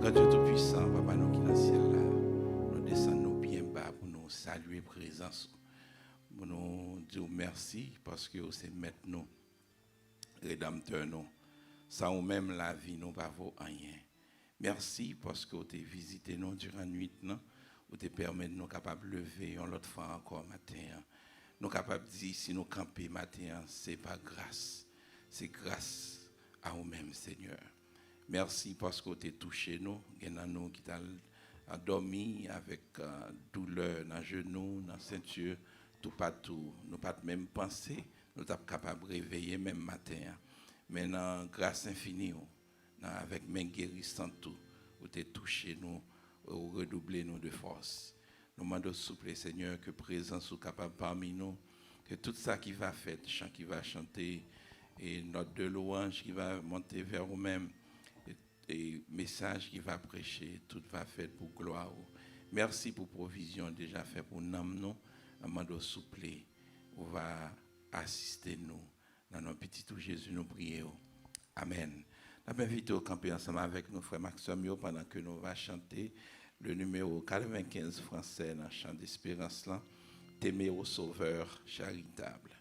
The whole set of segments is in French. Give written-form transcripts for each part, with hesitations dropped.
Grand Dieu Tout-Puissant, Papa, nous qui dans le ciel là, nous descendons bien bas pour nous saluer présence, pour nous dire merci parce que c'est maître nous, rédempteur nous. Sans nous-mêmes la vie, nous ne vaut rien. Merci parce que vous avez visité nous durant la nuit, vous avez permis de nous capables de lever une autre fois encore matin. Nous capables de dire si nous camper matin, ce n'est pas grâce, c'est grâce à vous-même, Seigneur. Merci parce que vous avez touché nous, il y en a nous qui ont dormi avec douleur dans les genoux, dans la ceinture, tout partout. Nous pas même penser, nous sommes capables de réveiller même matin. Maintenant, grâce infinie, avec main guérissante, tout, vous avez touché nous, vous redoublez nous de force. Nous demandons souple, Seigneur, que présence soit capable parmi nous, que tout ça qui va faire, chant qui va chanter, et note de louange qui va monter vers vous-même, et message qui va prêcher, tout va faire pour gloire. Merci pour provision déjà fait pour nous. Nous demandons souple, vous va assister nous dans nos petits tout Jésus, nous prions. Amen. Nous avons invité au camper ensemble avec nos frères Maxime pendant que nous allons chanter le numéro 95 français dans le chant d'espérance là. T'aimer au Sauveur charitable.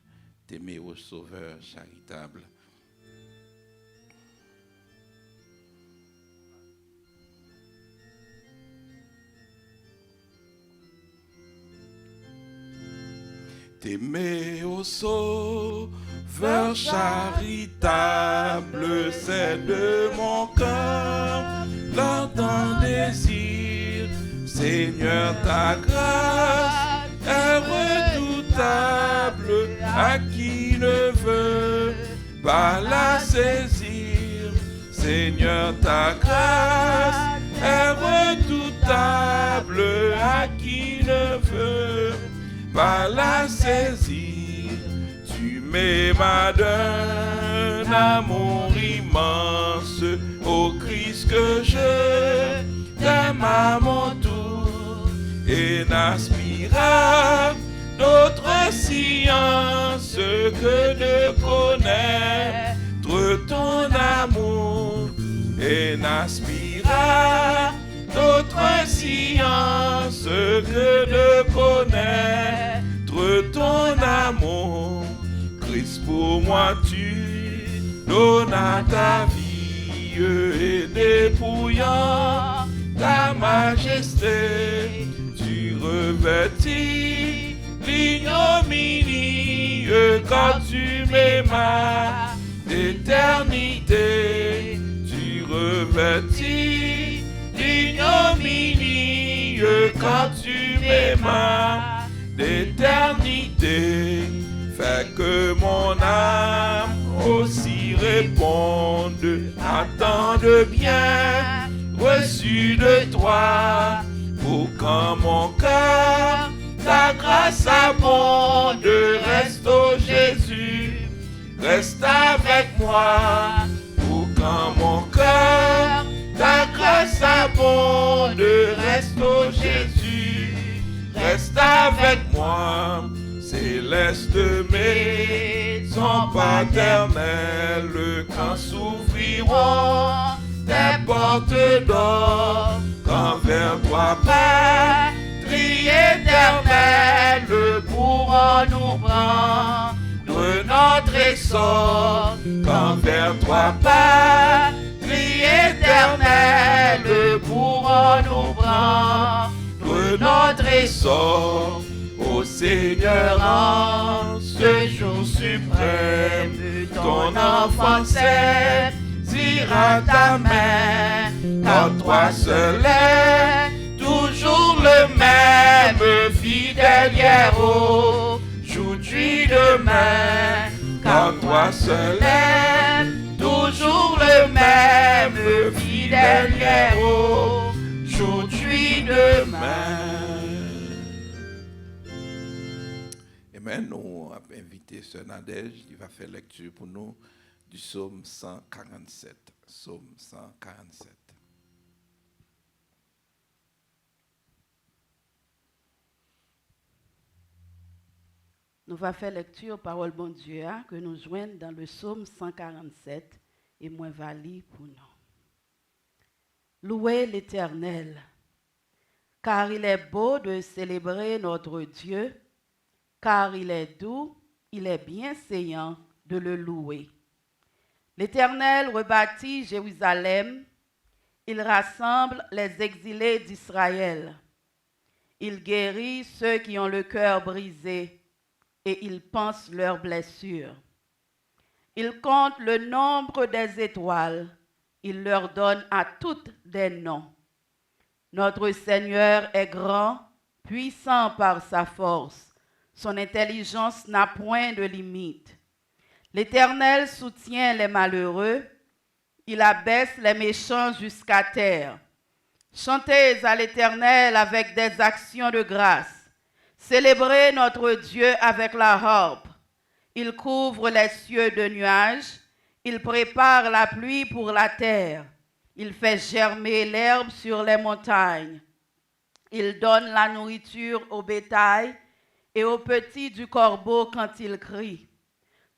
T'aimer au Sauveur charitable. T'aimer au Sauveur charitable, c'est de mon cœur l'ardent désir. Seigneur, ta grâce est redoutable, à qui ne veut pas la saisir. Seigneur, ta grâce est redoutable, à qui ne veut pas la saisir. Tu m'aimas d'un amour immense, ô Christ que je t'aime à mon tour, et n'aspire à d'autre science que de connaître ton amour, et n'aspire à d'autre science que de connaître ton amour. Christ, pour moi tu donnes ta vie et dépouillant ta majesté, tu revêtis l'ignominie quand tu m'aimas d'éternité, tu revêtis l'ignominie quand tu m'aimas d'éternité. Fais que mon âme aussi réponde à tant de bien reçu de toi, pour quand mon cœur ta grâce abonde. Reste, ô Jésus, reste avec moi, pour quand mon cœur ta grâce abonde. Reste, ô Jésus, reste avec moi. Céleste maison paternelle, quand s'ouvriront tes portes d'or, quand vers toi, patrie éternelle, pourrons nous prendre notre essor, quand vers toi, patrie éternelle, pourrons nous prendre notre essor. Ô Seigneur, en ce jour suprême, ton enfant saisira ta main, car toi seul est toujours le même, fidèle hier, aujourd'hui, demain, car toi seul est toujours le même, fidèle hier, aujourd'hui, demain. Amen. Nous avons invité Sœur Nadège qui va faire lecture pour nous du psaume 147. Psaume 147. Nous allons faire lecture parole bon Dieu que nous joignons dans le psaume 147 et moins vali pour nous. Louez l'Éternel, car il est beau de célébrer notre Dieu, car il est doux, il est bienséant de le louer. L'Éternel rebâtit Jérusalem, il rassemble les exilés d'Israël. Il guérit ceux qui ont le cœur brisé et il panse leurs blessures. Il compte le nombre des étoiles, il leur donne à toutes des noms. Notre Seigneur est grand, puissant par sa force. Son intelligence n'a point de limite. L'Éternel soutient les malheureux, il abaisse les méchants jusqu'à terre. Chantez à l'Éternel avec des actions de grâce. Célébrez notre Dieu avec la harpe. Il couvre les cieux de nuages. Il prépare la pluie pour la terre. Il fait germer l'herbe sur les montagnes. Il donne la nourriture au bétail et aux petits du corbeau quand il crie.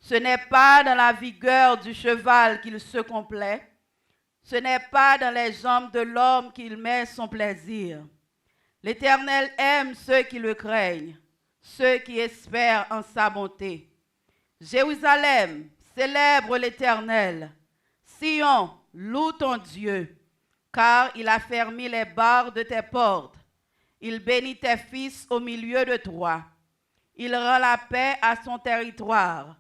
Ce n'est pas dans la vigueur du cheval qu'il se complaît. Ce n'est pas dans les jambes de l'homme qu'il met son plaisir. L'Éternel aime ceux qui le craignent, ceux qui espèrent en sa bonté. Jérusalem, célèbre l'Éternel. Sion, loue ton Dieu, car il a fermé les barres de tes portes. Il bénit tes fils au milieu de toi. Il rend la paix à son territoire.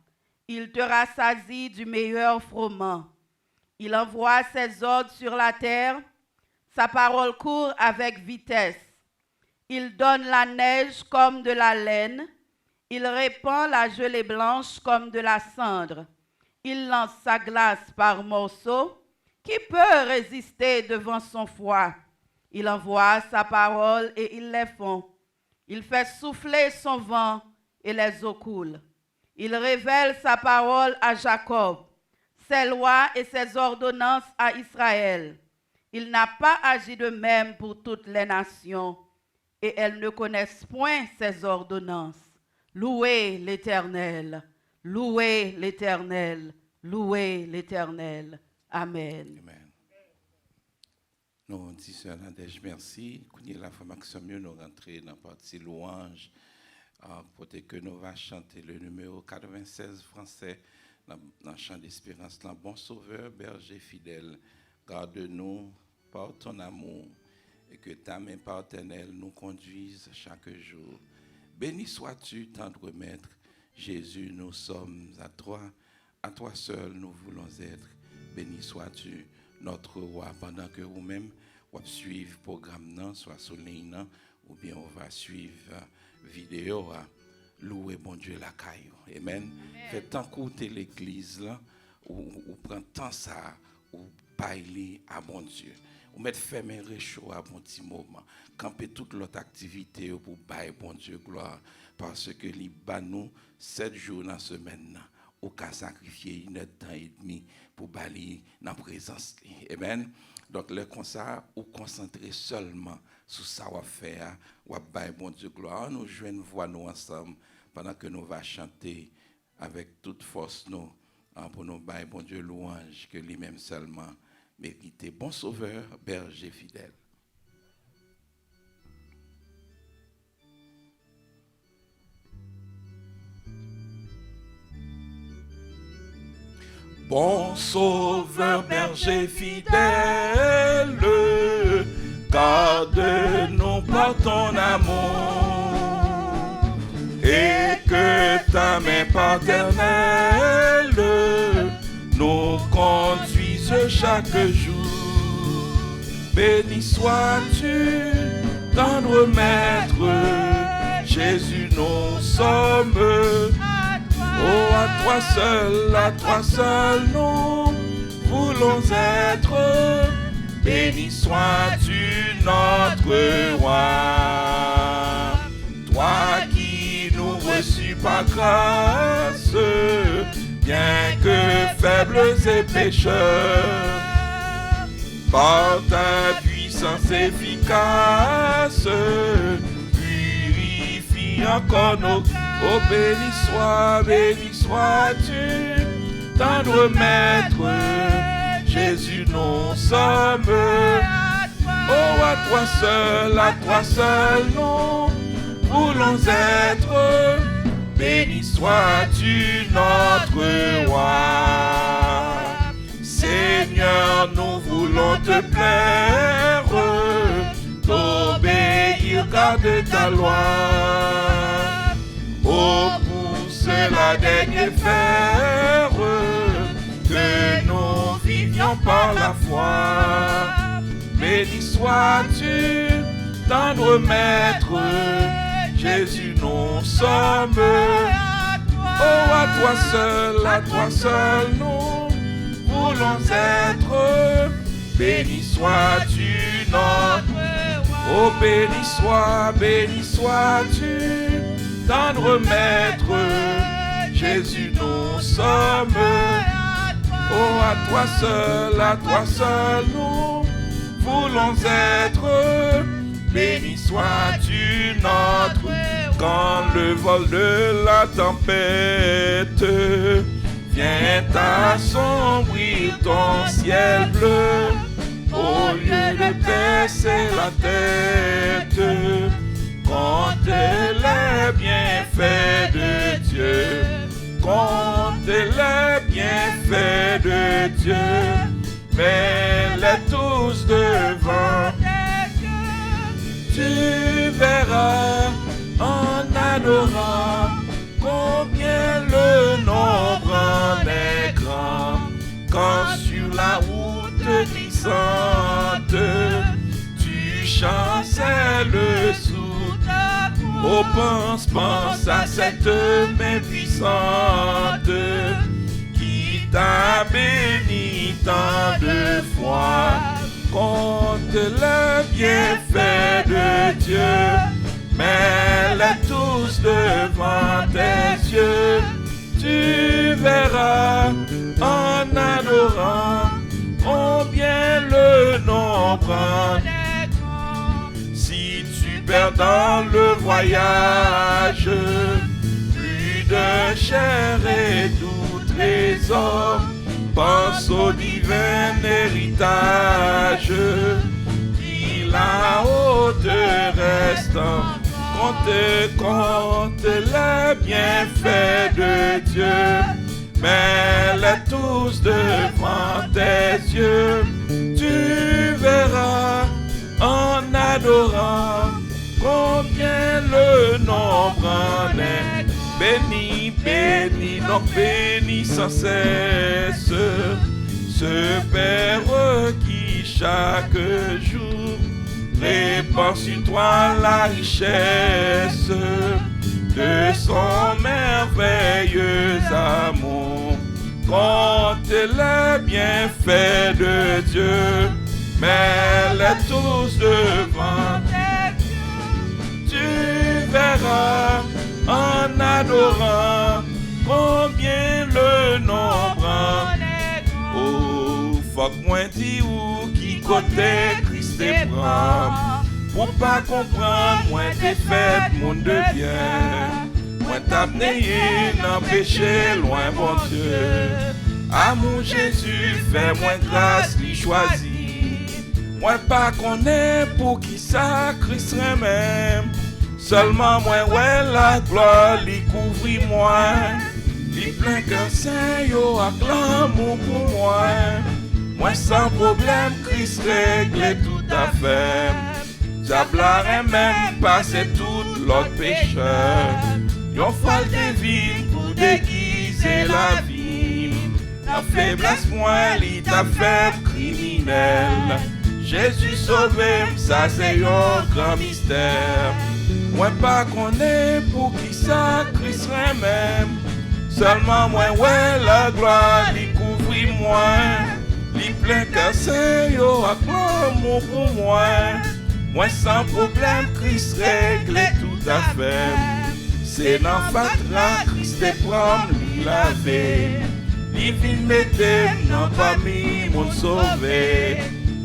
Il te rassasie du meilleur froment. Il envoie ses ordres sur la terre. Sa parole court avec vitesse. Il donne la neige comme de la laine. Il répand la gelée blanche comme de la cendre. Il lance sa glace par morceaux. Qui peut résister devant son froid? Il envoie sa parole et ils les font. Il fait souffler son vent et les eaux coulent. Il révèle sa parole à Jacob, ses lois et ses ordonnances à Israël. Il n'a pas agi de même pour toutes les nations, et elles ne connaissent point ses ordonnances. Louez l'Éternel, louez l'Éternel, louez l'Éternel. Amen. Amen. Nous disons Sœur Nadège merci. Nous la femme mieux nous rentrer dans la partie louange. Pour que nous va chanter le numéro 96 français dans le chant d'espérance. Bon sauveur, berger fidèle, garde-nous par ton amour et que ta main paternelle nous conduise chaque jour. Béni sois-tu, tendre maître. Jésus, nous sommes à toi seul nous voulons être. Béni sois-tu, notre roi, pendant que vous-même, vous suivez le programme, soit sur ligne, ou bien on va suivre vidéo. Louer bon Dieu la caille. Amen. Faites tant côté l'église là, ou prend tant ça, ou bailler à bon Dieu. Ou mettre fermer réchaud à bon petit moment. Camper toute l'autre activité pour bailler bon Dieu gloire. Parce que les nous 7 jours dans la semaine, ou qu'à sacrifier 1 temps et demi pour bailler dans la présence. Amen. Donc, le concert, ou concentrer seulement sur ça, on va faire, on va bailler bon Dieu gloire. Nous joignons voix nous ensemble pendant que nous allons chanter avec toute force nous pour nous bailler bon Dieu louange que lui-même seulement mérite. Bon sauveur, berger fidèle. Bon sauveur, berger fidèle, garde-nous par ton amour, et que ta main paternelle nous conduise chaque jour. Béni sois-tu, tendre maître, Jésus, nous sommes. Oh, à toi seul, nous voulons être. Béni sois-tu, notre roi. Toi qui nous reçus par grâce, bien que faibles et pécheurs, par ta puissance efficace, purifie encore nos. Oh, béni sois-tu, tendre maître, Jésus, nous sommes à toi seul, nous voulons être. Béni sois-tu notre roi. Seigneur, nous voulons te plaire, t'obéir, garder ta loi. Oh, pour cela daigne faire que nous vivions par la foi. Béni sois-tu, tendre maître, Jésus, nous sommes. Oh, à toi seul, nous voulons être. Béni sois-tu notre. Oh, béni sois-tu, tendre maître, Jésus, nous sommes. Oh, à toi seul, nous voulons être. Béni sois-tu notre. Quand le vol de la tempête vient assombrir ton ciel bleu, au lieu de baisser la tête, compte les bienfaits de Dieu, compte les bienfaits de Dieu, mets-les tous devant. Tu verras en adorant combien le nombre en est grand. Quand sur la route glissante, tu chancelles sous ta cour. Oh, pense à cette main puissante qui t'a béni tant de fois. Compte les bienfaits de Dieu, mets-les tous devant tes yeux. Tu verras en adorant combien le nombre en est grand. Si tu perds dans le voyage plus de chair et tout trésor, pense au divin héritage qui là-haut te reste. Compte les bienfaits de Dieu, mets-les tous devant tes yeux. Tu verras en adorant combien le nombre en est. Béni, béni, donc béni sans cesse ce Père qui chaque jour répand sur toi la richesse de son merveilleux amour. Compte les bienfaits de Dieu, mets-les tous devant tes yeux. Tu verras en adorant combien le nombre en est grand. Oh, faut que moi dis où qui côté Christ te prend. Pour pas comprendre, moi t'es fait monde de bien. Moi t'as néé dans péché loin bon Dieu. Amour Jésus, fais-moi grâce, lui choisi. Moi pas connais pour qui ça Christ même. Seulement moi ouais la gloire lui couvrit moi. Lui plein qu'un saint yo acclame pour moi. Moi sans problème Christ règle tout à fait. J'ablarais même passer tout l'autre pécheur. Yon folle divine pour déguiser la vie. La faiblesse moi li ta faible criminel. Jésus sauvé, ça c'est un grand mystère. Moi pas connais pour qui ça Christ même. Seulement moi ouais la gloire lui couvrit moi. Lui plein qu'un yo acclame pour moi. Moi sans problème Christ règle tout à fait. C'est dans fatra Christ te prend lui laver. Lui vient mettre non pas mi mon sauvé.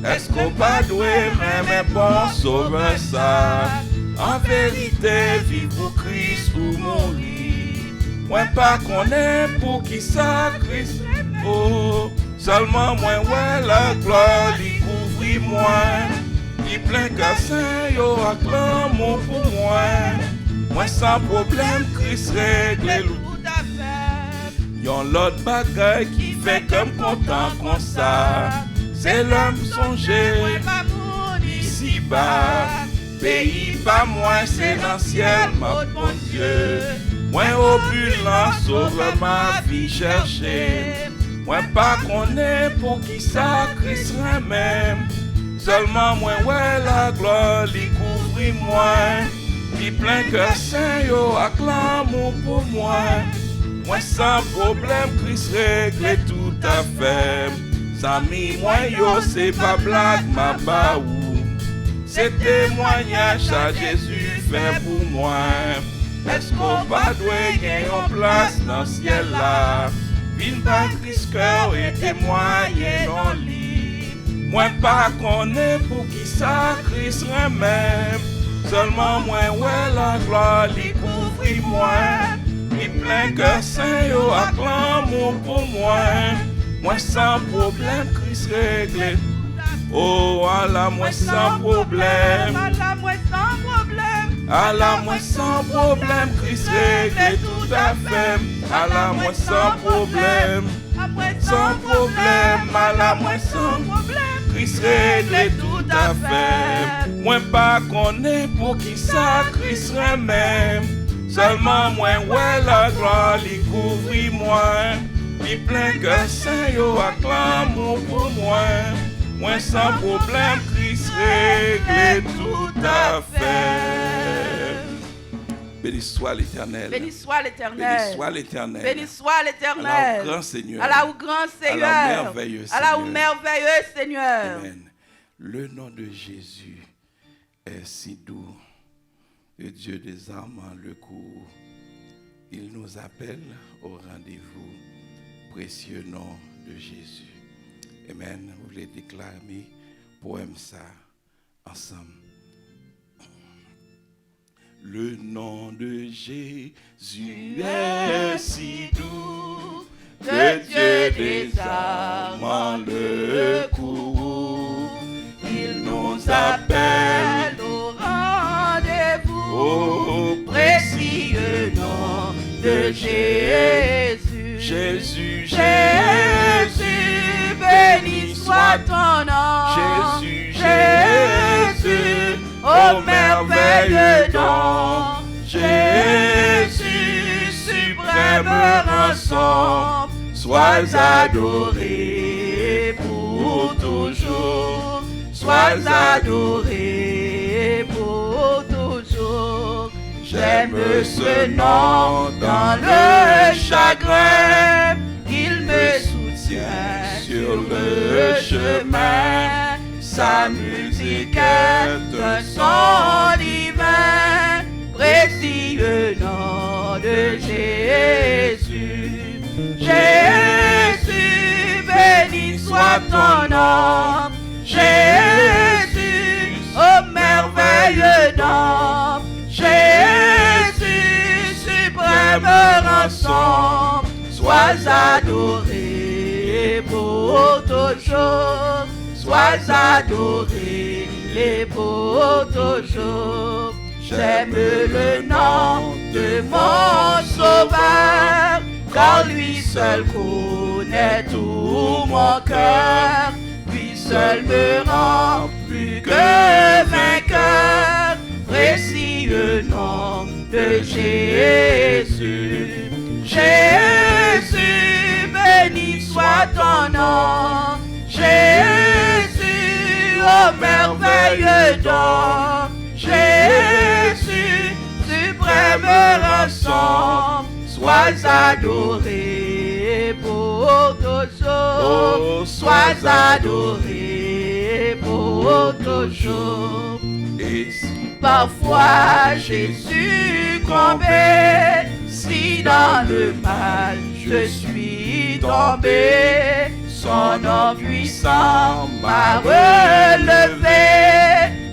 Est-ce qu'on pas doué même bon sauveur ça? En vérité, vivre pour Christ ou mourir. Moi pas connais pour qui ça Christ. Seulement moi ouais la gloire lui couvrit moi. Il plein qu'à yo acclamons pour moi. Moi sans problème, Christ règle tout à fait. Yon l'autre bagaille qui fait comme content comme ça. C'est l'homme songé, ici bas. Pays pas moi, c'est dans le ciel, mon Dieu. Moi opulent, sauve ma vie chercher. Moi pas connaît pour qui ça Christ même. Seulement moi ouais la gloire lui couvre moi. Puis plein cœur saint yo acclame pour moi. Moi sans problème Christ règle tout à fait. Sami moi yo c'est pas blague ma baou. C'est témoignage à Jésus fait pour moi. Est-ce qu'on va doit gagner en place dans le ciel là? Vine pas Christ cœur et témoigner non lit. Moi pas connaît pour qui ça Christ même. Seulement moi ouais la gloire lui couvre moi. Puis plein cœur saint yo acclame pour moi. Moi sans problème Christ règle. Oh, à la moi sans problème. À la moi sans problème. À la moi sans problème, Christ règle tout à fait. À la moi sans problème. Sans problème, à la moi sans problème. Christ règle tout à fait. Moi pas connaît pour qui ça Christ même. Seulement moi ouais la gloire lui couvre moi. Puis plein cœur saint yo acclame pour moi. Moi sans problème, Christ règle tout à fait. Béni soit l'Éternel. Béni soit l'Éternel. Béni soit l'Éternel. Béni soit l'Éternel. Allah au grand Seigneur. Allah au grand Seigneur. Allah au merveilleux Seigneur. Allah au merveilleux Seigneur. Amen. Le nom de Jésus est si doux. Le Dieu des armes le cours. Il nous appelle au rendez-vous. Précieux nom de Jésus. Amen. Vous voulez déclamer poème ça ensemble. Le nom de Jésus est si doux, le Dieu des armes le court. Il nous appelle au rendez-vous, au précieux nom de Jésus. Jésus, Jésus, béni soit ton nom. Jésus, Jésus, ô merveilleux don. Jésus, suprême rançon, sois adoré pour toujours. Sois adoré pour toujours. J'aime ce nom dans le chagrin. Il me soutient sur le chemin. Sa musique est un son divin. Précieux nom de Jésus. Jésus, béni soit ton nom. Jésus, ô merveilleux nom. Jésus, suprême rançon, sois adoré pour toujours, sois adoré pour toujours. J'aime le nom de mon sauveur, car lui seul connaît tout mon cœur, lui seul me rend plus que vainqueur. Précieux nom de Jésus. Jésus, béni soit ton nom. Jésus, ô merveilleux don. Jésus, suprême rançon, sois adoré pour toujours. Sois adoré pour toujours. Et si parfois j'ai succombé, si dans le mal je suis tombé, son nom puissant m'a relevé.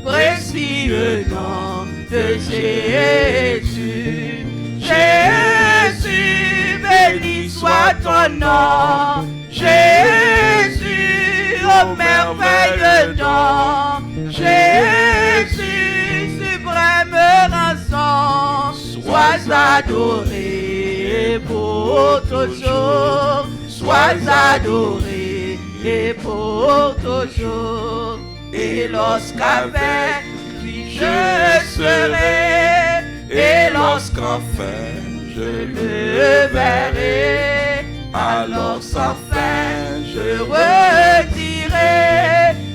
Précieux nom de Jésus. Jésus, béni soit ton nom. Jésus, ô merveilleux don. Jésus, adoré pour toujours. Sois adoré et pour toujours. Et lorsqu'avec lui je serai, et lorsqu'enfin je le verrai, alors sans fin je redirai,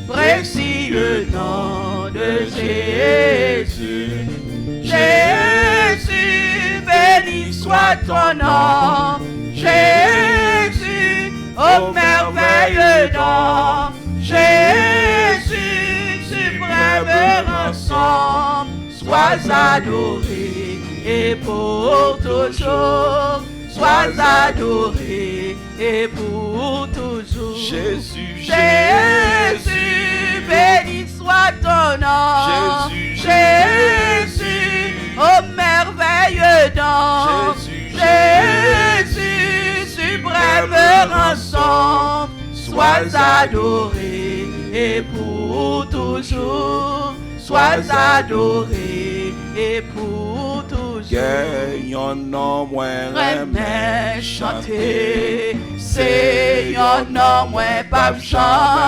précieux nom de Jésus. Jésus, béni soit ton nom. Jésus, ô merveilleux nom. Jésus, suprême rançon. Sois adoré et pour toujours. Sois adoré et pour toujours. Jésus, Jésus, béni soit ton nom. Jésus, Jésus, ô merveilleux nom. Jésus, suprême rançon. Sois adoré et pour toujours. Sois adoré et pour toujours. Gagnons nom moins Remets chanter, c'est un nom moins pas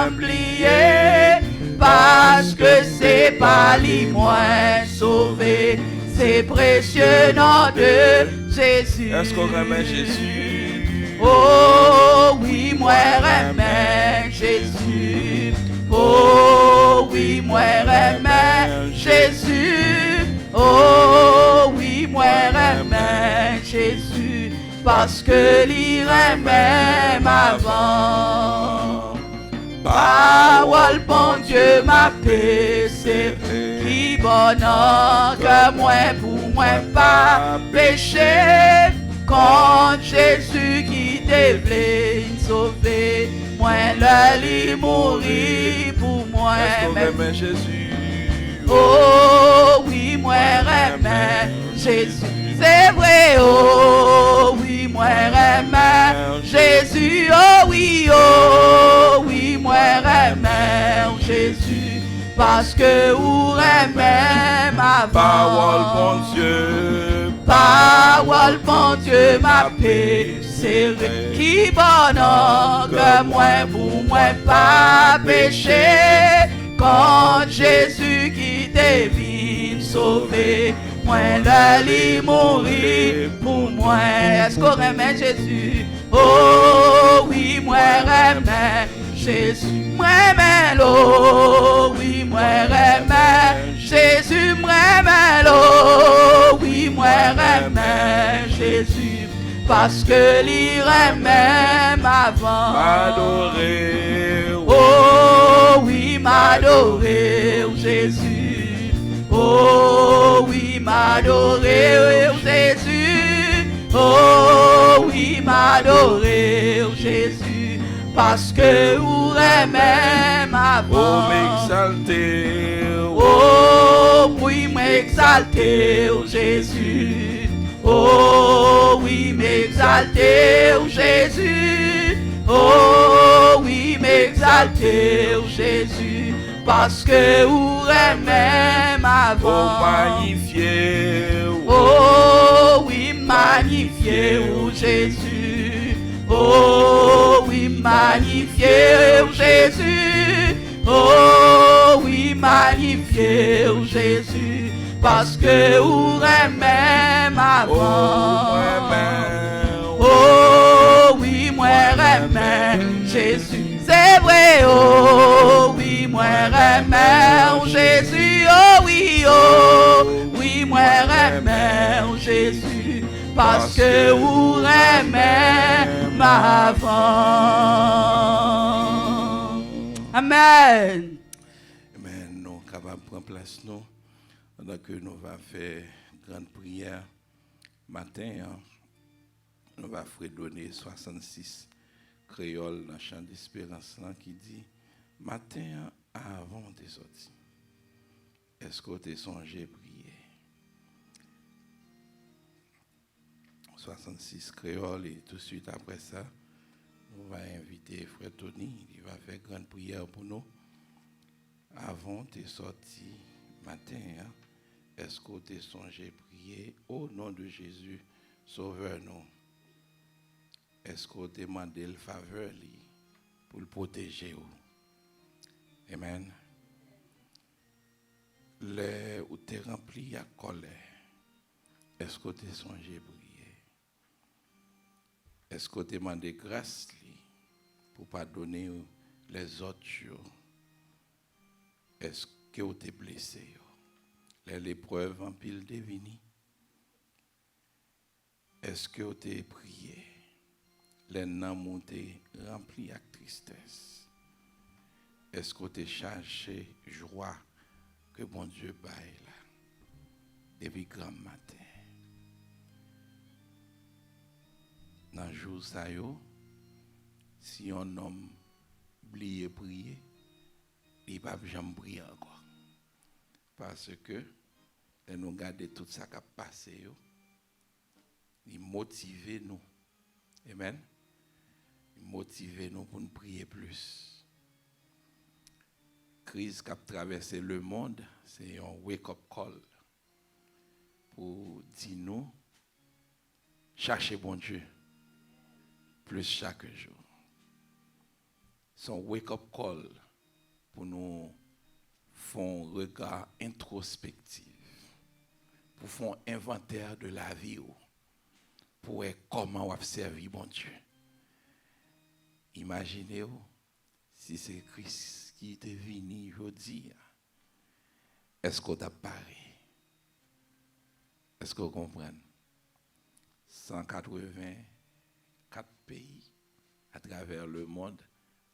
oublier, parce que c'est pas lui moins sauvé, c'est précieux nom de Jésus. Est-ce qu'on remet Jésus? Oh oui, moi remets Jésus. Oh oui, moi remets Jésus. Oh oui, moi remets Jésus, parce que l'y remet avant. Parole bon Dieu m'a péché, qui bonheur que moi pour moi pas péché. Quand Jésus qui te voulait sauver, moi le lit mourir pour moi. Est-ce qu'on remet Jésus? Oh oui, moi remets Jésus. C'est vrai, oh oui, moi remets Jésus. Oh oui, moi remets Jésus. Parce que vous remets ma Parole bon Dieu. Parole bon Dieu m'a péché. Qui bonheur que moi pour moi pas péché. Quand Jésus qui t'est venu sauver, moi le lit mourir pour moi. Est-ce qu'on remet Jésus? Oh oui, moi remets Jésus. Moi remets l'eau. Oui, moi remets Jésus. Moi remets l'eau. Oui, moi remets Jésus. Parce que l'y remet avant. Adoré. Oh oui, m'adorer Jésus. Oh oui, m'adorer Jésus. Oh oui, m'adorer Jésus. Parce que vous aimez ma Oh, voix. m'exalter. Oh oui, m'exalter Jésus. Oh oui, m'exalter Jésus. Oh oui, m'exalter Jésus, parce que vous aimez ma Oh, voix. magnifier. Oh oui, magnifier Jésus. Oh oui, magnifier Jésus. Oh oui, magnifier Jésus, parce que vous aimez ma voix. Oh oui, moi remets Jésus, c'est vrai, oh oui, moi remets Jésus, oh oui, moi remets Jésus, parce que vous aimez ma voix. Amen. Amen. Nous sommes capables de prendre place, nous, pendant que nous allons faire grande prière matin. Nous allons fredonner 66 créoles dans le chant d'espérance qui dit matin avant de sortir. Est-ce que tu as songé prier? 66 créoles et tout de suite après ça, on va inviter Frère Tony, il va faire grande prière pour nous. Avant de sortir matin, Est-ce que tu as songé prier au nom de Jésus, sauveur-nous? Est-ce que tu as demandé le faveur pour le protéger? Amen. Où tu es rempli à colère, est-ce que tu as songé prier? Est-ce que tu as demandé grâce pour pardonner les autres jours? Est-ce que tu es blessé? L'épreuve en pile devini. Est-ce que tu as prié? Les noms montés remplis de tristesse. Est-ce que tu as cherché joie que bon Dieu baille là depuis grand matin? Dans le jour ça yo, si un homme oublie prier, il ne va jamais prier encore. Parce que nous regardons tout ça qui a passé, il motive nous. Amen. Il motive nous pour nous prier plus. La crise qui a traversé le monde, c'est un wake-up call pour dire nous, cherchez bon Dieu plus chaque jour. C'est un wake-up call pour nous faire un regard introspectif, pour faire un inventaire de la vie, pour voir comment on a servi bon Dieu. Imaginez-vous si c'est Christ qui était venu aujourd'hui. Est-ce qu'on a parlé? Est-ce qu'on comprend? 184 pays à travers le monde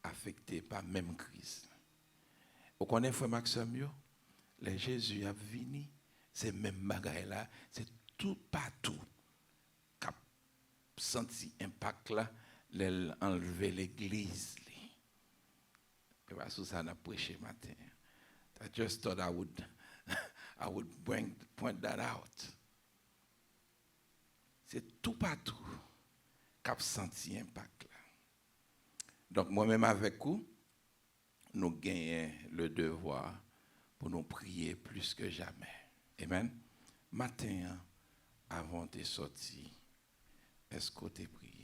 affectés par la même crise. Vous connaissez, frère Maxime, les Jésus a venu, c'est même bagaille là, c'est tout partout qui a senti impact là, enlever l'église. Et parce que ça n'a prêché matin. I just thought I would point that out. C'est tout partout qui a senti impact là. Donc moi-même avec vous, nous gagnons le devoir pour nous prier plus que jamais. Amen. Matin, avant de sortir, est-ce que tu es prié?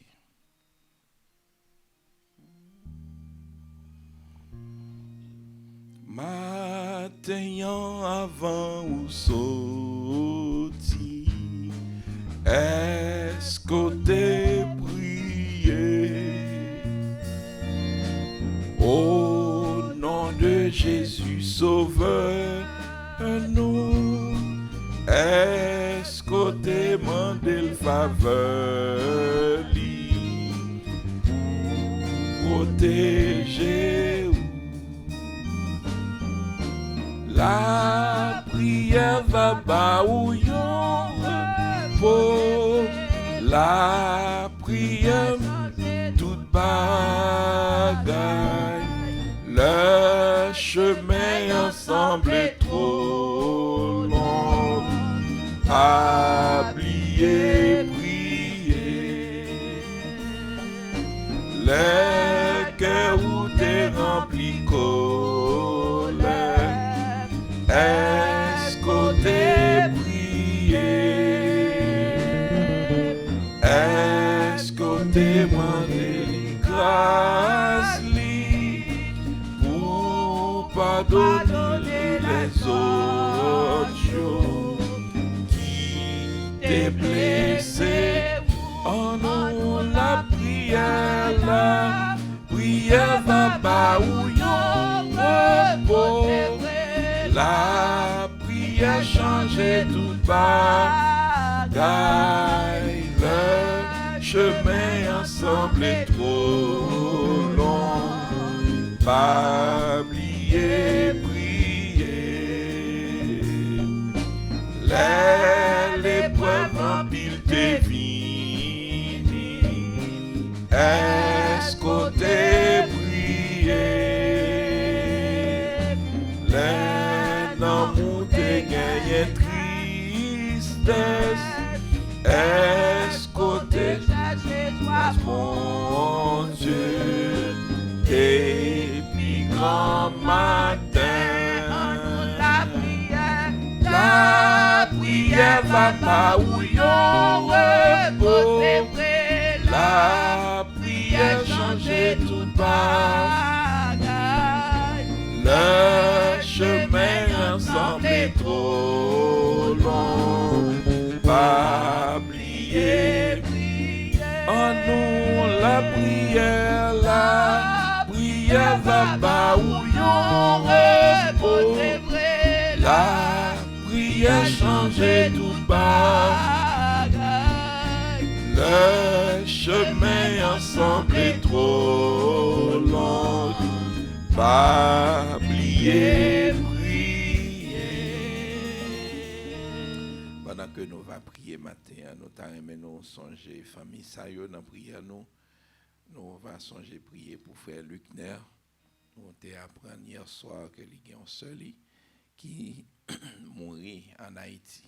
Matin, avant ou sortir, est-ce que tu es prié? Au nom de Jésus, sauveur, nous, est-ce que tu demandé le faveur pour protéger? La prière va baouillon pour la prière toute bagaille. Le chemin ensemble est trop long. Oublier prier. Le cœur où t'es rempli colère. Est-ce que t'es prié? Est-ce que t'es demandé grâce pour pardonner les autres jours qui t'es blessé? Oh non, la prière va baouillon repos. La prière change toute bagaille. Le chemin ensemble est trop long. Pas oublier prier. L'épreuve en pile t'es fini. Est-ce que t'es prié? L'amour t'es gagné tristesse. Est-ce que t'es mon Dieu? Depuis grand matin, la prière. va pas où yon repos. La prière change tout bagaille. Le chemin ensemble est trop long. Pas oublier en nous la prière va pas où yon repos. La prière change tout bagaille. Le chemin ensemble est trop long. Pas oublier prier. Pendant que nous va prier matin, nous t'arrêtons nous songer famille ça yo dans prière nous va songer prier pour frère Lucner. Nous t'ai appris hier soir que il y a un seul qui mourit en Haïti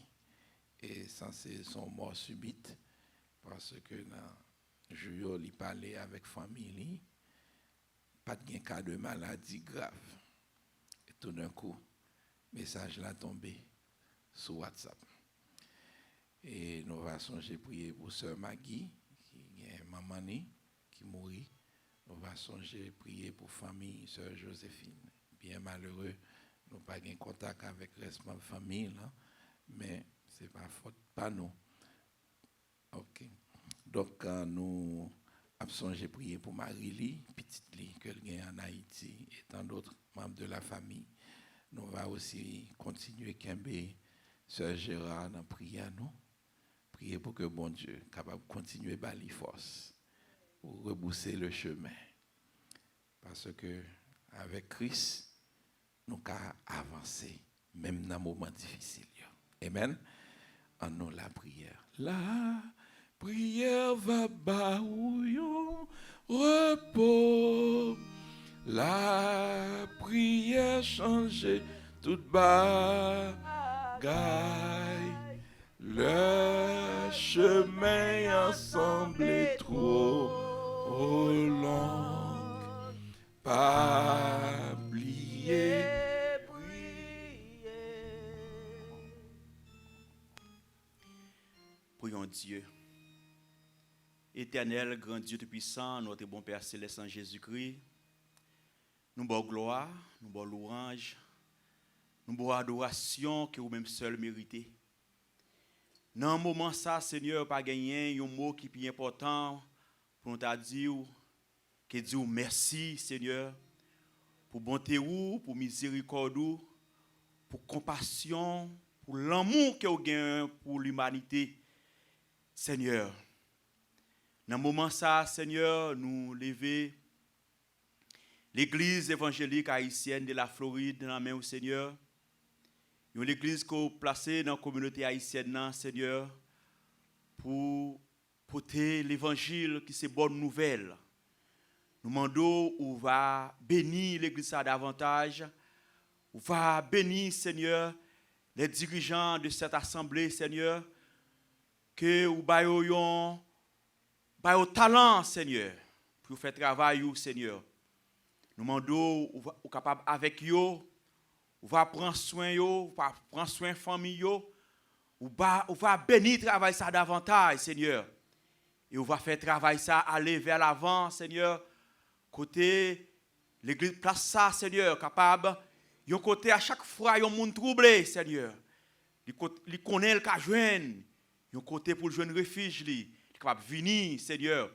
et c'est son mort subite parce que dans jour il parlait avec famille, pas de cas de maladie grave. Et tout d'un coup, message là tombé sur WhatsApp. Et nous va songer prier pour sœur Maggie qui est maman qui mourit. Nous va songer prier pour famille sœur Joséphine. Bien malheureux, nous pas de contact avec le reste de la famille là, mais c'est pas faute pas nous. OK. Donc nous avons songé prier pour Marie-Lie, petite Lie qu'elle gagne en Haïti et tant d'autres membres de la famille. Nous va aussi continuer Kembe sœur Gérard dans prière nous. Prier pour que bon Dieu capable de continuer à bâtir force pour rebousser le chemin. Parce que avec Christ, nous pouvons avancer, même dans les moments difficiles. Amen. En nous la prière. La prière va baouillon repos. La prière change toute bagaille. Le chemin ensemble est trop long. Pas oublier prier. Prions Dieu. Éternel, grand Dieu tout-puissant, notre bon Père céleste en Jésus-Christ, nous bon gloire, nous bon louange, nous bon adoration que vous-même seul méritez. Dans un moment ça, Seigneur, pas gagner un mot qui est plus important pour nous dire que Dieu merci, Seigneur, pour bonté ou, pour miséricorde ou, pour compassion, pour l'amour que vous avez pour l'humanité, Seigneur. Dans un moment ça, Seigneur, nous lever l'église évangélique haïtienne de la Floride dans la main au Seigneur. L'église qu'on placée dans la communauté haïtienne, Seigneur, pour porter l'évangile qui c'est bonne nouvelle. Nous demandons où va bénir l'église davantage, où va bénir, Seigneur, les dirigeants de cette assemblée, Seigneur, que vous baillons talent, Seigneur, pour faire travail, Seigneur. Nous demandons où vous capable avec eux. On va prendre soin yo, on va prendre soin famille yo, on va bénir travail ça davantage, Seigneur. Et on va faire travail ça aller vers l'avant, Seigneur. Côté l'église place ça, Seigneur, capable yon côté à chaque fois yon monde troublé, Seigneur. Li connaît le ka joindre, yon côté pour joindre refuge li, capable venir, Seigneur,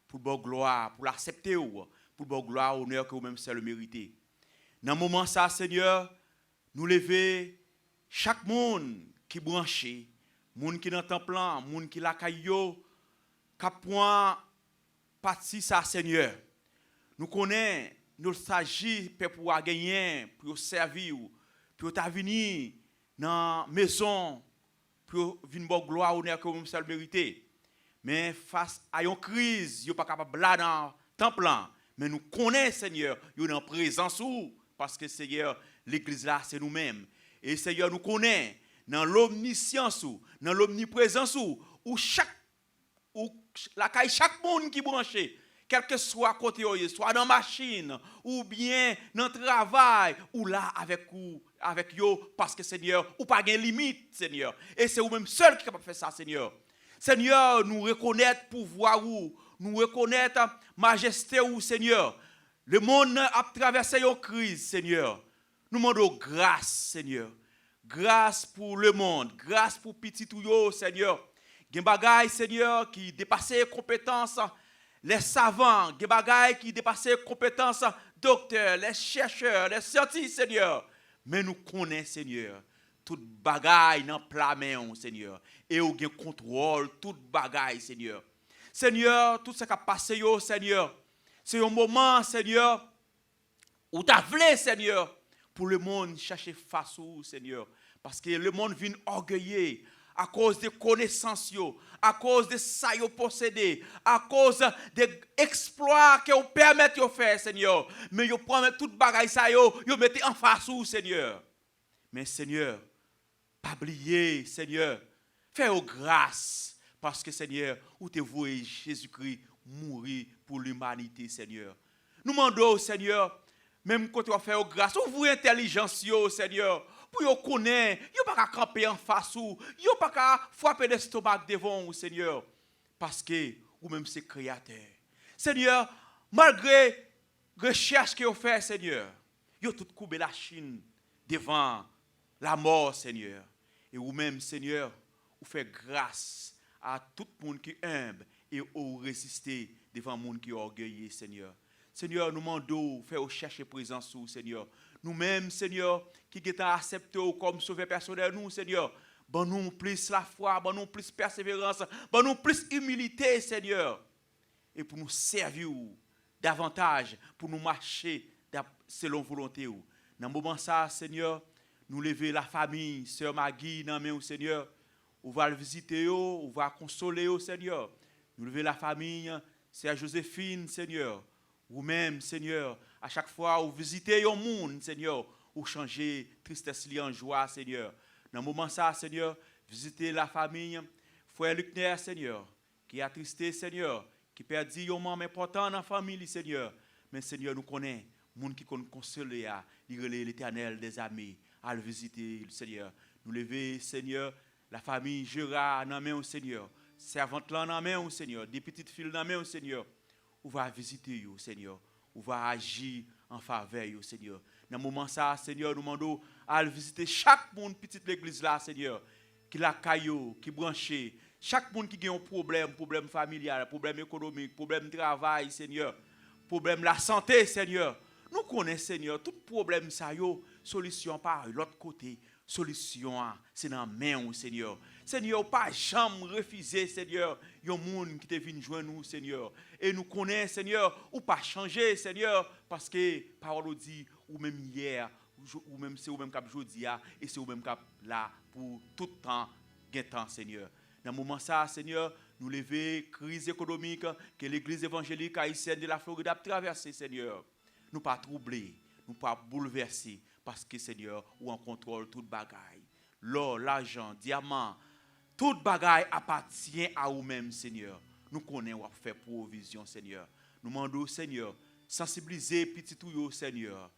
pour bonne gloire, pour l'accepter ou, pour bonne gloire, honneur que vous même seul mérité. Dans moment ça, Seigneur, nous lever chaque monde qui branché, monde qui dans temple, monde qui la caillou, cap point parti ça Seigneur. Nous connaissons nous s'agit pour gagner, pour servir, pour venir dans maison, pour venir bonne gloire honneur que vous seul mérité. Mais face à une crise, yo pas capable là dans temple, mais nous connaissons Seigneur, yo dans présence ou parce que Seigneur l'église là, c'est nous-mêmes. Et Seigneur, nous connaît dans l'omniscience, dans l'omniprésence, où chaque monde qui branché, quel que soit côté, soit dans la machine, ou bien dans le travail, ou là avec vous, parce que Seigneur, ou pas de limite, Seigneur. Et c'est vous-même seul qui est capable de faire ça, Seigneur. Seigneur, nous reconnaître pouvoir ou, nous reconnaître majesté ou, Seigneur. Le monde a traversé une crise, Seigneur. Nous demandons grâce, Seigneur. Grâce pour le monde, grâce pour petit ou Seigneur. Il y a des bagailles, Seigneur, qui dépassent les compétences, les savants, des bagailles qui dépassent les compétences, docteurs, les chercheurs, les scientifiques, Seigneur. Mais nous connaissons, Seigneur, toute bagaille dans plat main, Seigneur. Et nous avons contrôle toute bagaille, Seigneur. Seigneur, tout ce qui a passé, Seigneur, c'est un moment, Seigneur, où tu as voulu, Seigneur, pour le monde chercher face au Seigneur. Parce que le monde vient orgueilleux à cause des connaissances, à cause de ça qu'ils possédent, à cause des exploits que vous permettez de faire, Seigneur. Mais vous prenez toute bagaille ça, vous mettez en face au Seigneur. Mais Seigneur, pas oublier, Seigneur, fais-vous grâce. Parce que Seigneur, vous te voué Jésus-Christ mourir pour l'humanité, Seigneur. Nous demandons, Seigneur, même quand on fait grâce, on vous intelligence, Seigneur, pour vous connaître, vous ne pouvez pas camper en face, vous ne pouvez pas frapper l'estomac devant vous, Seigneur, parce que vous-même c'est créateur. Seigneur, malgré la recherche que vous faites, Seigneur, vous tout coupé la Chine devant la mort, Seigneur. Et vous-même, Seigneur, vous faites grâce à tout le monde qui est humble et vous résistez devant le monde qui est orgueilleux, Seigneur. Seigneur, nous demandons, faire chercher présence sous, Seigneur. Nous-mêmes, Seigneur, qui avons accepté comme sauveur personnel, nous, Seigneur, bon nous plus la foi, bon nous plus persévérance, bon nous plus humilité, Seigneur. Et pour nous servir davantage, pour nous marcher selon volonté. Dans ce moment ça, Seigneur, nous lever la famille, Sœur Maggie, dans main, Seigneur. On va le visiter, on va consoler, Seigneur. Nous lever la famille, Sœur Joséphine, Seigneur. Vous-même, Seigneur, à chaque fois où vous visitez un monde, Seigneur, vous changez tristesse en joie, Seigneur. Dans ce moment ça, Seigneur, visitez la famille, frère Lucner, Seigneur, qui est attristé, Seigneur, qui perdit un membre important dans la famille, Seigneur. Mais Seigneur, nous connaissons, le monde qui connaît consoler, l'Éternel des amis, à le visiter, le Seigneur. Nous lever, Seigneur, la famille Gérard dans la main au Seigneur, servante là dans la main au Seigneur, des petites filles dans la main au Seigneur. On va visiter, Seigneur. On va agir en faveur, Seigneur. Dans ce moment ça, Seigneur, nous demandons à visiter chaque monde, petite l'église là, Seigneur, qui la caillou, qui branché, chaque monde qui a un problème familial, problème économique, problème de travail, Seigneur, problème de la santé, Seigneur. Nous connaissons, Seigneur, tout problème ça, solution par l'autre côté. Solution, c'est dans la main, Seigneur. Seigneur, pas jamais refuser, Seigneur, il y a un monde qui te vient joindre nous, Seigneur. Et nous connaissons, Seigneur, ou pas changer, Seigneur, parce que parole dit, ou même hier, ou même c'est ou même cap aujourd'hui, et c'est ou même cap là pour tout temps, Seigneur. Dans ce moment ça, Seigneur, nous lever crise économique que l'église évangélique haïtienne de la Floride a traversée, Seigneur. Nous pas troubler, nous pas bouleverser. Parce que, Seigneur, ou en contrôle toute bagaille. L'or, l'argent, diamant, toute bagaille appartient à vous-même, Seigneur. Nous connaissons à faire provision, Seigneur. Nous demandons, Seigneur, sensibiliser petit ou Seigneur.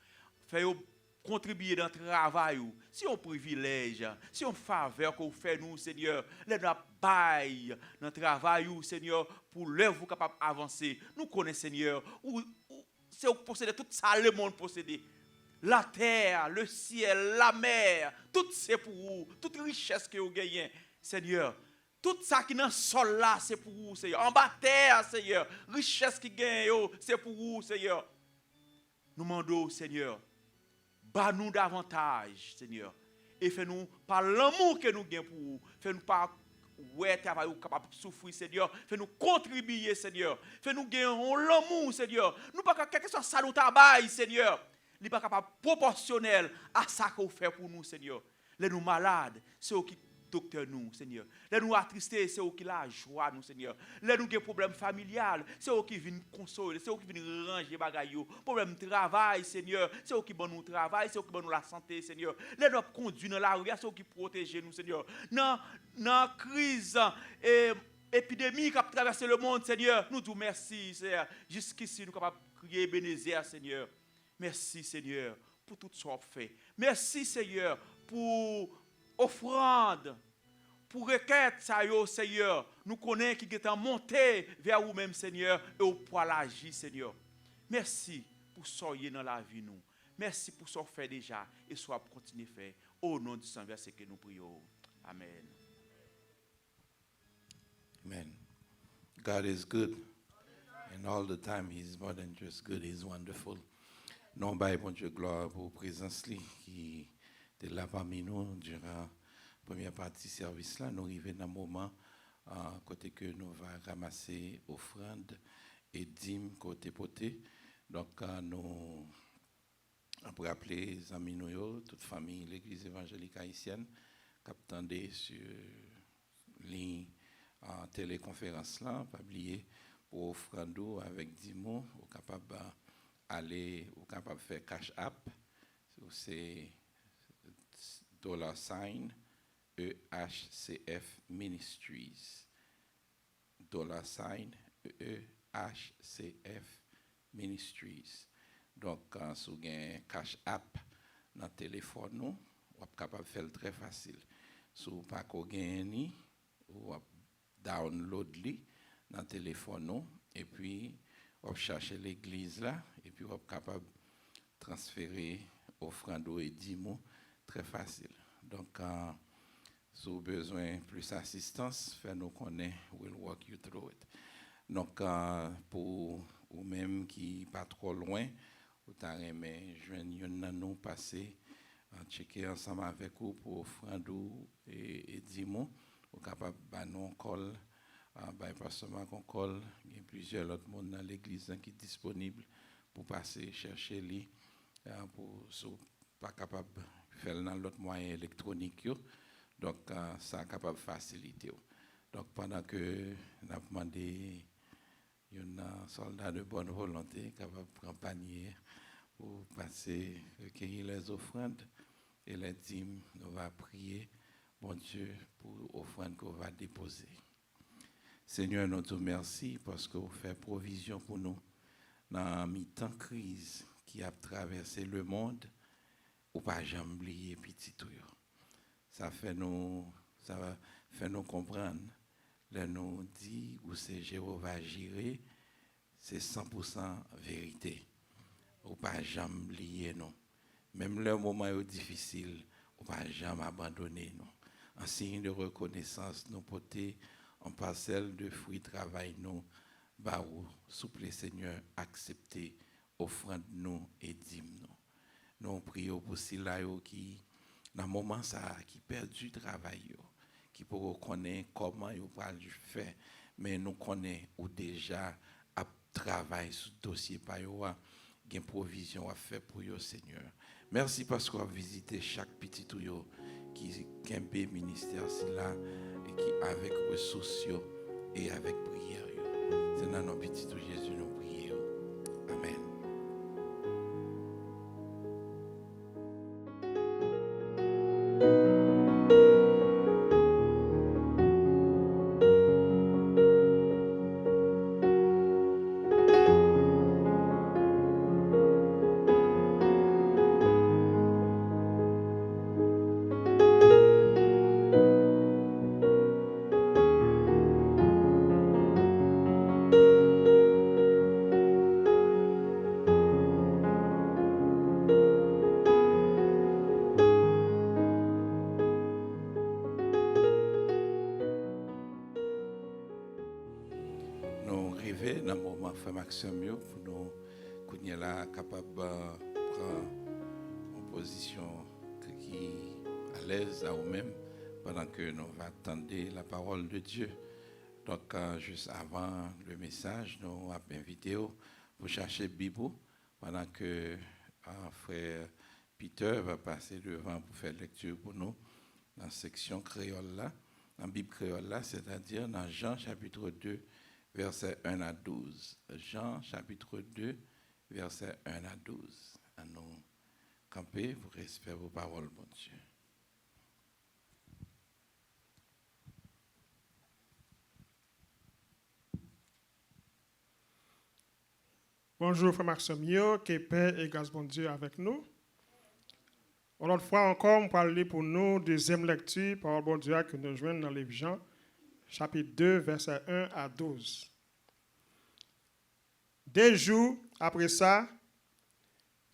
Faire contribuer dans le travail. Si on privilège, si on faveur que vous faites nous, Seigneur, les bail dans le travail, Seigneur, pour l'œuvre capable d'avancer. Nous connaissons, Seigneur, c'est vous possédez tout ça, le monde possède. La terre, le ciel, la mer, tout c'est pour vous. Toute richesse que vous gagnez, Seigneur. Tout ça qui est dans le sol là, c'est pour vous, Seigneur. En bas terre, Seigneur. Richesse qui gagne, c'est pour vous, Seigneur. Nous demandons, Seigneur, bats-nous davantage, Seigneur. Et fais-nous par l'amour que nous gagnons pour vous. Fais-nous par travail capable de souffrir, Seigneur. Fais-nous contribuer, Seigneur. Fais-nous gagner l'amour, Seigneur. Nous pas quelque chose ça nous travail, Seigneur. Il n'est pas capable proportionnel à ça qu'on fait pour nous, Seigneur. Les nous malades, c'est eux qui docteur nous, Seigneur. Les nous attristés, c'est eux qui la joie nous, Seigneur. Les nous qui ont problème familial, c'est eux qui viennent consoler, c'est eux qui viennent ranger les bagailles. Problème de travail, Seigneur, c'est eux qui donnent nous travail, c'est eux qui donnent nous la santé, Seigneur. Les nous conduisent dans la rue, c'est eux qui protègent nous, Seigneur. Dans la crise épidémie qui a traversé le monde, Seigneur. Nous disons merci, Seigneur. Jusqu'ici, nous sommes capables de crier Bénézère, Seigneur. Merci, Seigneur, pour tout ce qu'on fait. Merci, Seigneur, pour offrande, pour requête, Seigneur. Nous connaissons qui est monté vers vous-même, Seigneur, et au poil agir, Seigneur. Merci pour soyez dans la vie, nous. Merci pour ce qu'on fait déjà et soit pour continuer à faire. Au nom du Saint-Verset que nous prions. Amen. Amen. God is good. And all the time, He's more than just good, He's wonderful. Non, bah, bon Dieu, gloire pour la présence qui était là parmi nous durant la première partie du service. Là, nous arrivons dans un moment côté que nous allons ramasser offrande et dîmes côté poté. Donc, nous avons appelé les amis, nous, toute famille, l'église évangélique haïtienne, qui attendait sur ligne en téléconférence là, pas oublier pour offrande avec 10 mots, ou capable aller ou capable faire cash app, c'est $EHCF Ministries, $EHCF Ministries. Donc si vous avez un cash app dans le téléphone, vous êtes capable de faire très facile. Si vous n'avez pas gagné, vous download dans le téléphone et puis vous cherchez l'église là et puis vous êtes capable de transférer offrande et 10 mots très facile. Donc si vous avez besoin de plus d'assistance, faites-nous connaître, we'll walk you through it. Donc pour ou même qui pas trop loin, vous avez joindre nous passer checker ensemble avec vous pour offrande et 10 mots. Vous êtes capable de nous call, pas seulement qu'on call, il y a plusieurs autres monde dans l'église qui sont disponibles pour passer chercher lui, pour so, pas capable de faire dans l'autre moyen électronique. Donc ça est capable de faciliter. Donc pendant que nous avons demandé un soldat de bonne volonté capable de prendre panier pour passer, recueillir les offrandes et les dîmes, nous allons prier. Bon Dieu, pour l'offrande qu'on va déposer. Seigneur, nous te remercions parce que vous faites provision pour nous dans le temps de crise qui a traversé le monde. Ou pas jamais oublier petit tout. Ça fait nous comprendre. Là nous dit où c'est Jéhovah Jireh, c'est 100% vérité. Ou pas jamais oublier non. Même le moment est difficile, ou pas jamais abandonner non. En signe de reconnaissance, nous porter en parcelle de fruits travail nous, baou, souple Seigneur, accepter, offrande nous et dîmes nous. Nous prions pour ceux qui, dans le moment ça, qui perdent du travail, qui pour connaître comment ils vont le faire, mais nous connaissons ou déjà à travailler sur le dossier par eux, il y a une provision à faire pour eux, Seigneur. Merci parce qu'on a visité chaque petit tuyau qui est ministère là et qui avec ressources et avec prière. C'est dans nos petits tuyaux Jésus nous prions. Amen. Dans le moment fait maximum pour nous qu'on est capable de prendre une position qui est à l'aise à nous-mêmes pendant que nous attendons la parole de Dieu. Donc juste avant le message, nous avons invité pour chercher Bible pendant que frère Peter va passer devant pour faire lecture pour nous dans la section créole là, dans la Bible créole là, c'est-à-dire dans Jean chapitre 2 versets 1 à 12. Jean, chapitre 2, versets 1 à 12. À nous camper pour respecter vos paroles, mon Dieu. Bonjour, frère Maximio, que paix et grâce bon Dieu avec nous. Une autre fois encore, on parle pour nous, deuxième lecture, parole bon Dieu que nous joignons dans les Jean, chapitre 2, verset 1 à 12. Des jours après ça,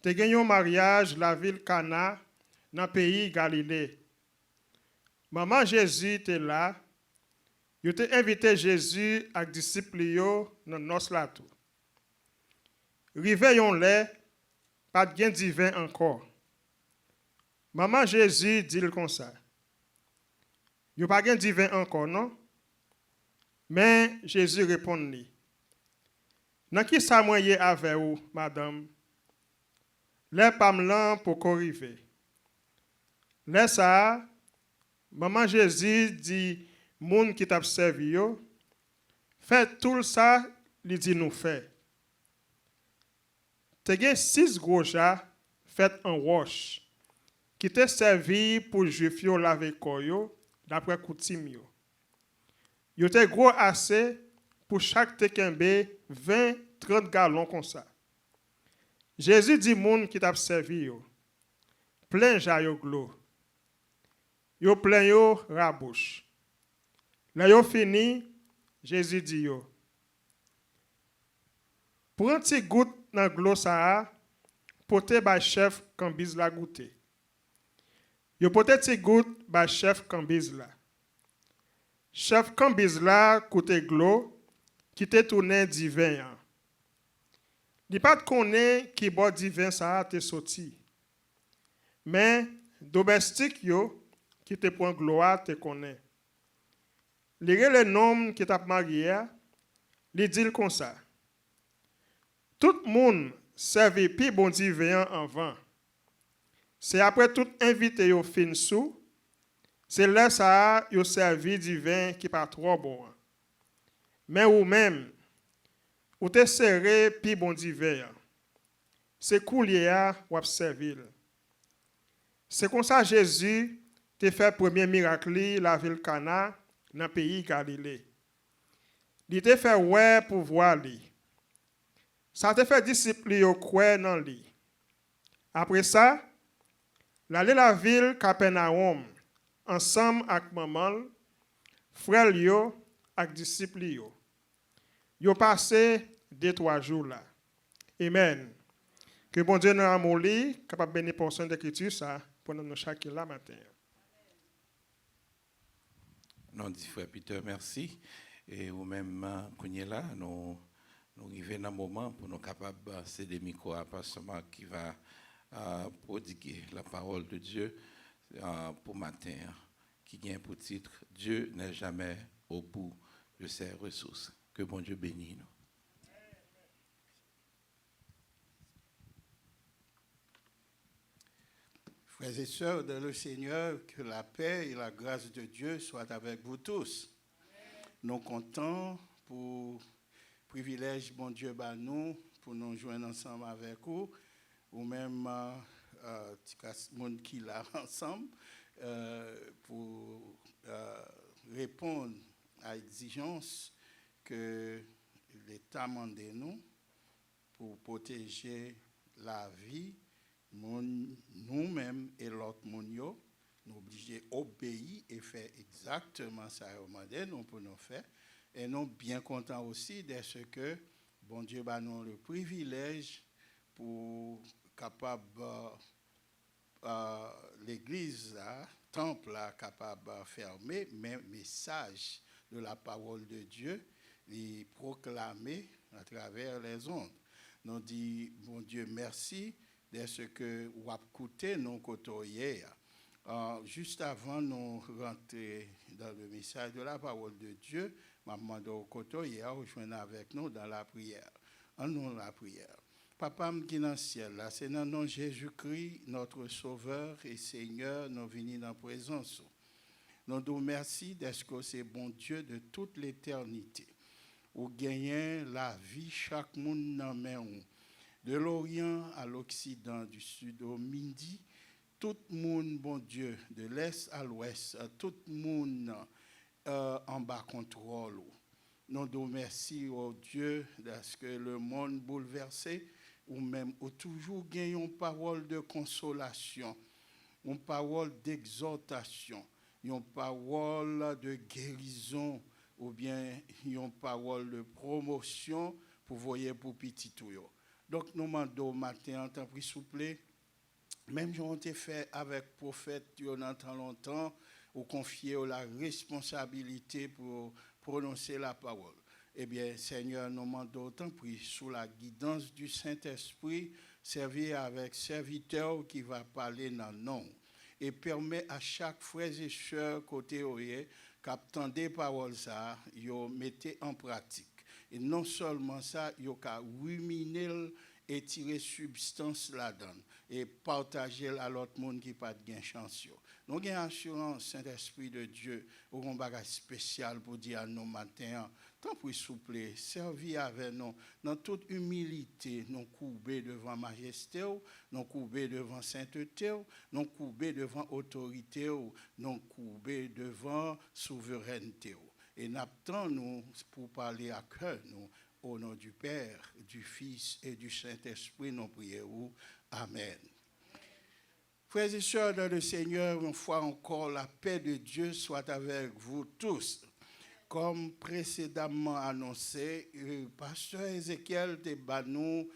tu as gagné un mariage la ville Cana, dans le pays Galilée. Maman Jésus était là. Il t'a invité Jésus avec les disciples dans nos latou. Rive yon lait, pas de gain divin encore. Maman Jésus dit comme ça. Yon pas gain divin encore, non? Mais Jésus répond li. Nan ki sa mwenye avec ou, madame? Le pam lan pour qu'orive. Le ça, maman Jésus dit, moun qui t'a servi yo, fait tout ça, li dit nous fait. Te gen 6 gros chats fait en roche qui te servi pour juif yo laver koyo d'après coutume yo. Yo te gros assez pour chaque te kembe 20-30 gallons comme ça. Jésus dit moun qui t'a servi yo, plein ja yo glo. Yo plein yo rabouche. Là yo fini, Jésus dit yo. Prends ti goutte dans glo ça, pote ba chef kambiz la goûter. Yo pote ti goutte ba chef kambiz la. Chef kambiz la koute glo qui te tourné divin. Li pas connaît qui bo divin ça te sorti. Mais domestique yo qui te prend gloire te connaît. Li le nom qui t'a marié, li dit comme ça. Tout le monde servi pi bon divin avant. C'est après tout invité yo fin sou, c'est là ça yo servi divin qui pas trop bon. Mais ou même ou te serré pi bon divin. C'est coulier ou servir. C'est comme ça Jésus te fait premier miracle la ville Cana dans le pays Galilée. Il te fait ouais pour voir lui. Ça te fait disciple yo croire dans lui. Après ça, l'aller la ville Capernaum ensemble avec maman, frère yo avec disciple yo. Yo passé 2-3 jours là. Amen. Que bon Dieu nous amour li, capable bénir portion d'écriture ça pour nous chaque là matin. Non, dit frère Peter, merci. Et ou même qu'on est là, nous arrivons dans un moment pour nous capables de céder le micro à Pasteur Marc qui va prodiguer la parole de Dieu pour matin, qui vient pour titre Dieu n'est jamais au bout de ses ressources. Que bon Dieu bénisse nous. Frères et sœurs dans le Seigneur, que la paix et la grâce de Dieu soient avec vous tous. Nous comptons pour privilège, bon Dieu, bah nous, pour nous joindre ensemble avec vous, ou même monde qui l'a ensemble, pour répondre à l'exigence que l'État demande de nous pour protéger la vie, nous-mêmes et l'autre monde, nous obligés d'obéir et faire exactement ça nous pour nous faire. Et nous bien contents aussi de ce que bon Dieu bah nous le privilège pour capable l'église là, temple là capable fermer mais message de la parole de Dieu les proclamer à travers les ondes. Nous dit bon Dieu merci de ce que vous avez écouté nos côtoyés. Juste avant nous rentrer dans le message de la parole de Dieu, maman de côtoyés rejoindre avec nous dans la prière. En nous la prière. Papa qui est dans le ciel, là, c'est dans le nom de Jésus-Christ, notre Sauveur et Seigneur, nous venons dans la présence. Nous nous remercions d'être que c'est bon Dieu de toute l'éternité. Vous gagnez la vie, chaque monde dans main. De l'Orient à l'Occident, du Sud au Midi, tout le monde, bon Dieu, de l'Est à l'Ouest, tout le monde en bas contrôle. nous nous merci au Dieu parce que le monde bouleversé, ou même ou toujours gagne une parole de consolation, une parole d'exhortation, une parole de guérison, ou bien une parole de promotion pour voyer pour petit tout. Donc nous demandons au matin en tant que s'il vous plaît, même si on été fait avec le prophète pendant longtemps, ou confier la responsabilité pour prononcer la parole. Eh bien, Seigneur, nous demandons autant pris sous la guidance du Saint-Esprit, servir avec serviteur qui va parler dans le nom. Et permet à chaque frère et sœur côté oye, captant des paroles ça, yo mettez en pratique. Et non seulement ça, yo ka ruminer et tirer substance là-dedans et partager à l'autre monde qui pas de chance. Nous avons assurance, Saint-Esprit de Dieu, ou un bagage spécial pour dire à nos matins, tant pour souple, servir avec nous, dans toute humilité, nous courber devant majesté, nous courber devant sainteté, nous courber devant autorité, nous courber devant souveraineté. Et nous pour parler à cœur, nous, au nom du Père, du Fils et du Saint-Esprit, nous prions. Amen. Frères et sœurs dans le Seigneur, une fois encore, la paix de Dieu soit avec vous tous. Comme précédemment annoncé, pasteur Ézéchiel Tebanou,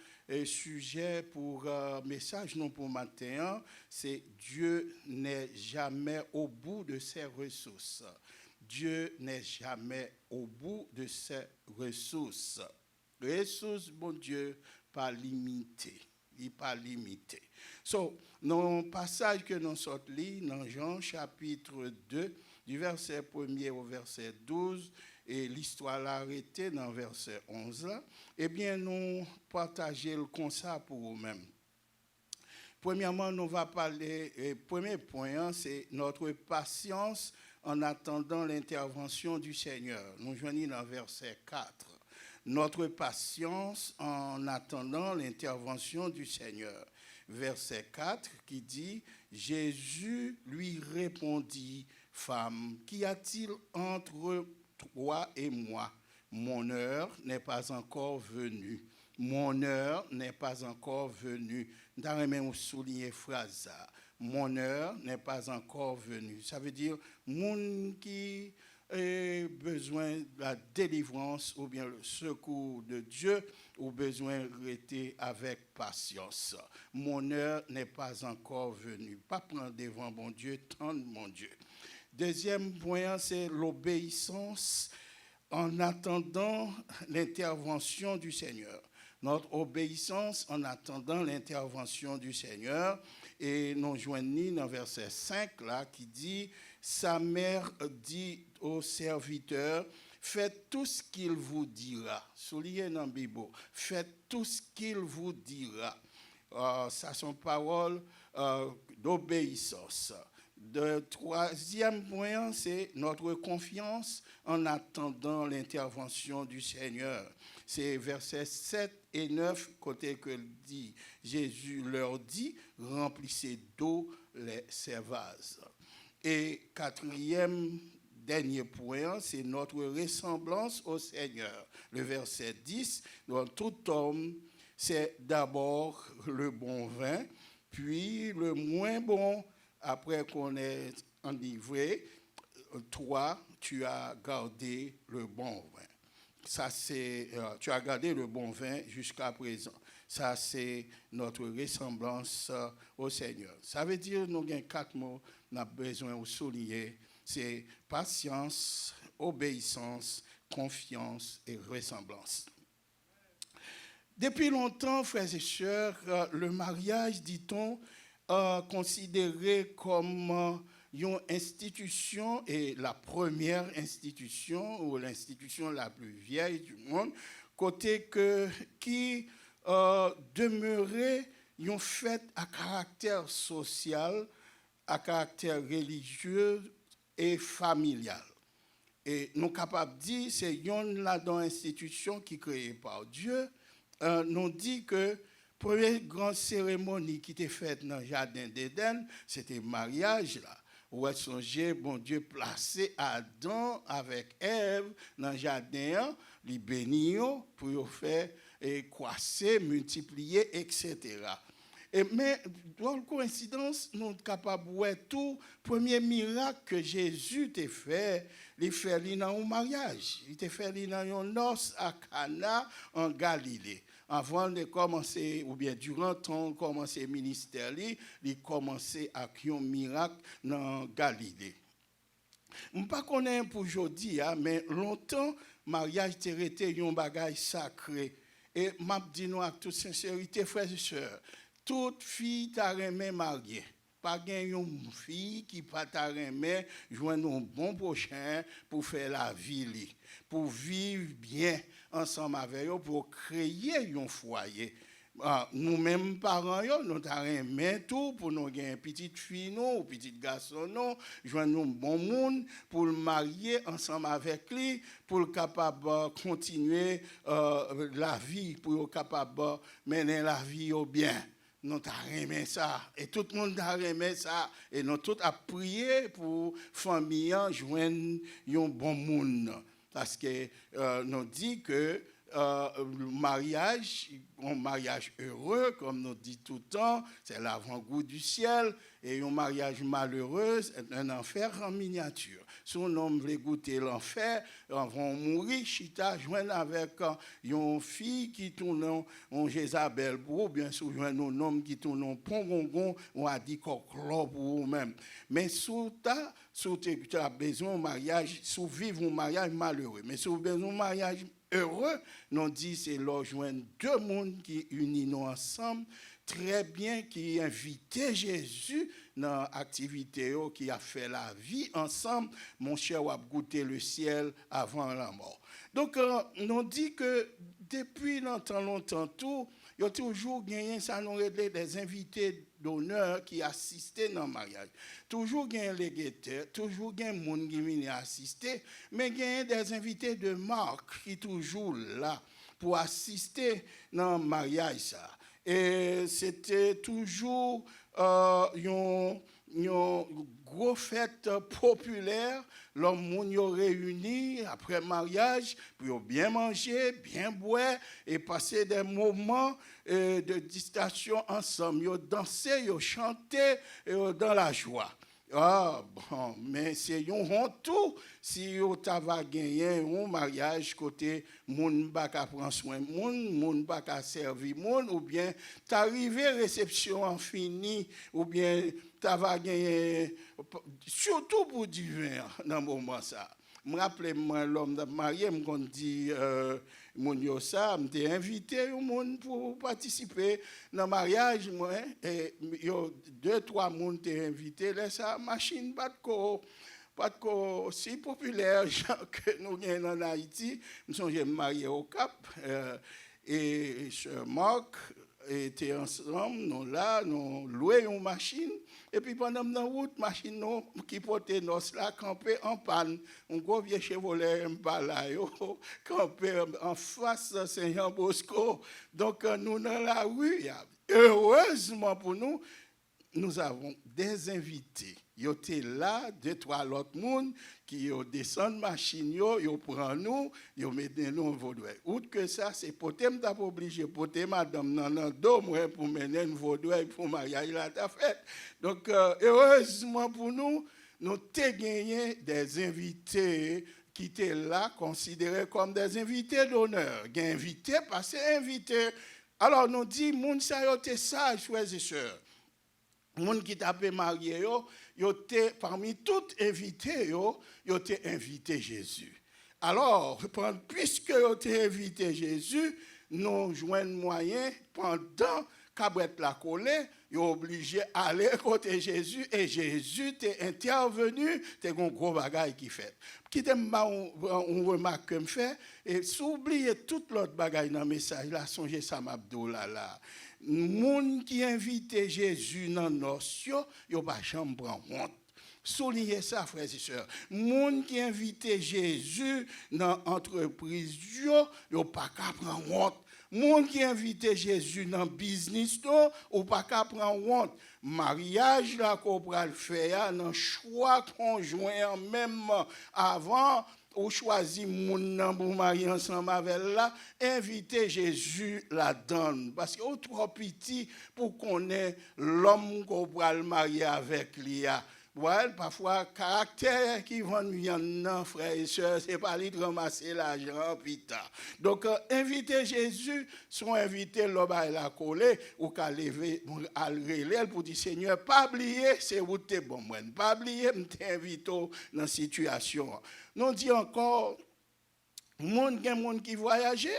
sujet pour message non pour matin, c'est Dieu n'est jamais au bout de ses ressources. Dieu n'est jamais au bout de ses ressources. Ressources, bon Dieu, pas limitées. Il n'est pas limité. Dans le passage que nous sortons dans Jean chapitre 2, du verset 1er au verset 12, et l'histoire l'a arrêtée dans le verset 11, eh bien, nous partageons le constat pour nous-mêmes. Premièrement, nous allons parler, premier point, c'est notre patience en attendant l'intervention du Seigneur. Nous joignons dans le verset 4. Notre patience en attendant l'intervention du Seigneur. Verset 4 qui dit, Jésus lui répondit, femme, qu'y a-t-il entre toi et moi? Mon heure n'est pas encore venue. Mon heure n'est pas encore venue. J'aimerais même souligner phrase. Mon heure n'est pas encore venue. Ça veut dire, mon qui besoin de la délivrance ou bien le secours de Dieu ou besoin de rester avec patience. Mon heure n'est pas encore venue. Pas prendre devant mon Dieu, tendre mon Dieu. Deuxième point, c'est l'obéissance en attendant l'intervention du Seigneur. Notre obéissance en attendant l'intervention du Seigneur. Et nous joignons dans verset 5 là qui dit, sa mère dit au serviteur, faites tout ce qu'il vous dira. Soulignez dans la Bible, faites tout ce qu'il vous dira. Ça sont paroles d'obéissance. Le troisième point, c'est notre confiance en attendant l'intervention du Seigneur. C'est versets 7 et 9, côté que dit, Jésus leur dit, remplissez d'eau ces vases. Et quatrième, dernier point, c'est notre ressemblance au Seigneur. Le verset 10, dans tout homme, c'est d'abord le bon vin, puis le moins bon, après qu'on est enivré, toi, tu as gardé le bon vin. Ça, c'est, tu as gardé le bon vin jusqu'à présent. Ça, c'est notre ressemblance au Seigneur. Ça veut dire, nous avons 4 mots, nous avons besoin de souligner. C'est patience, obéissance, confiance et ressemblance. Depuis longtemps, frères et sœurs, le mariage, dit-on, considéré comme une institution et la première institution ou l'institution la plus vieille du monde, côté que qui demeurait une fête à caractère social, à caractère religieux et familial. Et nous sommes capables de dire que c'est une institution qui est créée par Dieu. Nous dit que première grande cérémonie qui était faite dans le jardin d'Éden, c'était le mariage là. Ou est songé, bon Dieu placé Adam avec Ève dans le jardin, les bénir pour faire croître, multiplier, etc. Mais dans la coïncidence, nous sommes capables de voir tout. Premier miracle que Jésus t'a fait, il fait dans un mariage. Il t'a fait dans un noce à Cana en Galilée. Avant de commencer, ou bien durant ton commencer le ministère, il commençait avec un miracle dans Galilée. Je ne sais pas pour aujourd'hui, mais longtemps, le mariage était un bagage sacré. Et je dis nous avec toute sincérité, frères et sœurs, toute fille t'a remis mariée. Pas une fille qui pas t'a remis joindre un bon prochain pour faire la vie, pour vivre bien ensemble avec eux, pour créer un foyer. Nous-mêmes, parents, nous avons tout pour nous gagner une petite fille, ou petit garçon, joindre un bon monde pour le marier ensemble avec lui, pour le capable de continuer la vie, pour le capable de mener la vie au bien. Nous avons aimé ça. Et tout le monde a aimé ça. Et nous tous a prié pour la famille joindre un bon monde. Parce que nous dit que le mariage, un mariage heureux, comme nous dit tout le temps, c'est l'avant-goût du ciel. Et un mariage malheureux, c'est un enfer en miniature. Si on veut goûter l'enfer, on va mourir, chita, joindre avec une fille qui tourne en Jézabel, ou bien sûr, joindre un homme qui tourne en Pongongon, on a dit qu'on pour vous-même. Mais si tu as besoin d'un mariage, si vous vivez un mariage malheureux, mais si vous avez besoin d'un mariage heureux, nous dit c'est là joindre deux mondes qui unissent nous ensemble, très bien, qui invitait Jésus dans l'activité qui a fait la vie ensemble. Mon cher, on a goûté le ciel avant la mort. Donc, on dit que depuis longtemps, tout, il y a toujours gagné, ça nous réglé des invités d'honneur qui assistaient dans le mariage. Toujours gagné les guetteurs, toujours gagné des gens qui viennent assister, mais gagné des invités de marque qui sont toujours là pour assister dans le mariage. Ça. Et c'était toujours une grosse fête populaire. L'homme y réunis après mariage pour bien manger, bien boire et passer des moments de distraction ensemble. Ils dansaient, ils chantaient dans la joie. Ah bon, mais c'est un honte si vous avez gagné un mariage côté moun pas ka prendre soin moun pas ka servir moun ou bien t'arrivé réception en fini ou bien t'avais gagné surtout pour du vin dans moment ça. Je me rappelle l'homme marié me dit mon yo ça m'était invité au monde pour participer dans le mariage moi et yo 2-3 monde t'ai invité là ça machine pas de si populaire que nous gagnons en Haïti nous sommes mariés au Cap et Marc était ensemble nous là nous loué une machine et puis pendant la route machine qui portait nos là campé en panne un gros vieux Chevrolet Impala yo campé en face de Saint-Jean Bosco donc nous dans la rue heureusement pour nous nous avons des invités. Ils étaient là, 2-3 autres personnes qui descendent machine, ils prennent nous, ils mettent nous en vaudouille. Outre que ça, c'est peut-être m't'a pas obligé, peut-être madame nan dos pour mener une vaudouille pour mariage la ta fête. Donc heureusement pour nous, nous avons gagné des invités qui étaient là, considérés comme des invités d'honneur. Des invités, parce que invités. Alors nous dit, moun sa yo te sage, frères et sœurs. Moun qui t'a marié yo te parmi toutes invités yo te invité Jésus. Alors puisque yo te invité Jésus, nous joignent moyen pendant qu'abret la collé, yo obligé aller côté Jésus et Jésus t'est intervenu, t'es un gros bagage qui fait. Qui t'aime pas on remarque que me fait et s'oublier toute l'autre bagage dans le message là, songez ça m'abdou là. Moun qui invite Jésus dans nos cieux, yo pas jamais prendre honte. Soulignez ça, frères et sœurs. Moun qui invite Jésus dans l'entreprise, yo pas qu'à prendre honte. Monde qui invite Jésus dans le business, non, ou pas qu'à prendre honte. Mariage, là, qu'on va le faire, dans choix conjoint, même avant, ou choisi moun pour marier ensemble avec là, inviter Jésus là-dedans. Parce qu'il est trop petit pour connaître l'homme qu'on va le marier avec lui. Ouais, parfois, caractère qui vont viande, frères et sœurs, c'est pas lui de ramasser l'argent, putain. Donc, inviter Jésus, soit inviter l'homme à la coller, ou qu'à lever, à le relais pour dire, Seigneur, pas oublier, c'est où t'es bon, moi. Pas oublier, m'invite dans la situation. Nous dit encore, monde qui voyage,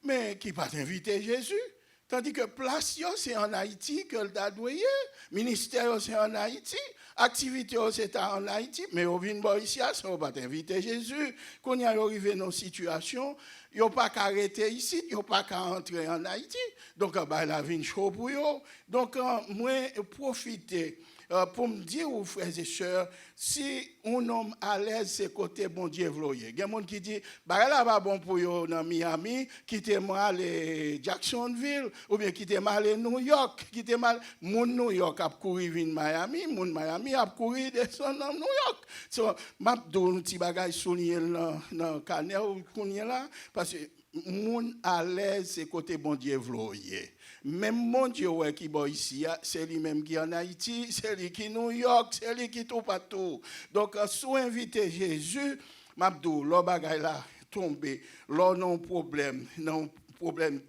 mais qui pas inviter Jésus. Tandis que place, c'est en Haïti que le dadouye, ministère, c'est en Haïti, activité, c'est en Haïti, mais au vin ici, ça ne va pas inviter Jésus. Quand il arrive dans une situation, il n'y a pas qu'à arrêter ici, il n'y a pas qu'à entrer en Haïti. Donc, la vie est chaud pour eux. Donc, moi, profiter. Pour me dire aux frères et sœurs, si un homme à l'aise, c'est côté bon Dieu vloyer. Il y a des gens qui disent, bah là, pas bon pour eux dans Miami, quittez mal Jacksonville, ou bien quittez mal New York, quittez mal, mon New York a couru vers Miami, mon Miami a couru descendre dans New York. So, m'a donné un petit bagage souligné dans le canal là, parce que mon à l'aise, c'est côté bon Dieu vloyer. Même mon Dieu qui est ici, c'est lui-même qui est en Haïti, c'est lui qui est New York, c'est lui qui est tout partout. Donc, sous inviter Jésus, Mabdou, le bagay là tombé, là non problème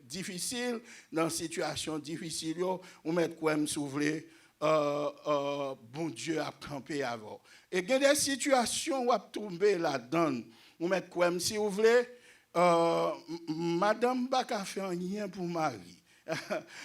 difficile, dans situation difficile, on met quoi me s'ouvrir, bon Dieu a campé avant. Et il y a des situations où on tomber là-dedans, on met quoi me si vous voulez, madame n'a pas fait rien pour Marie.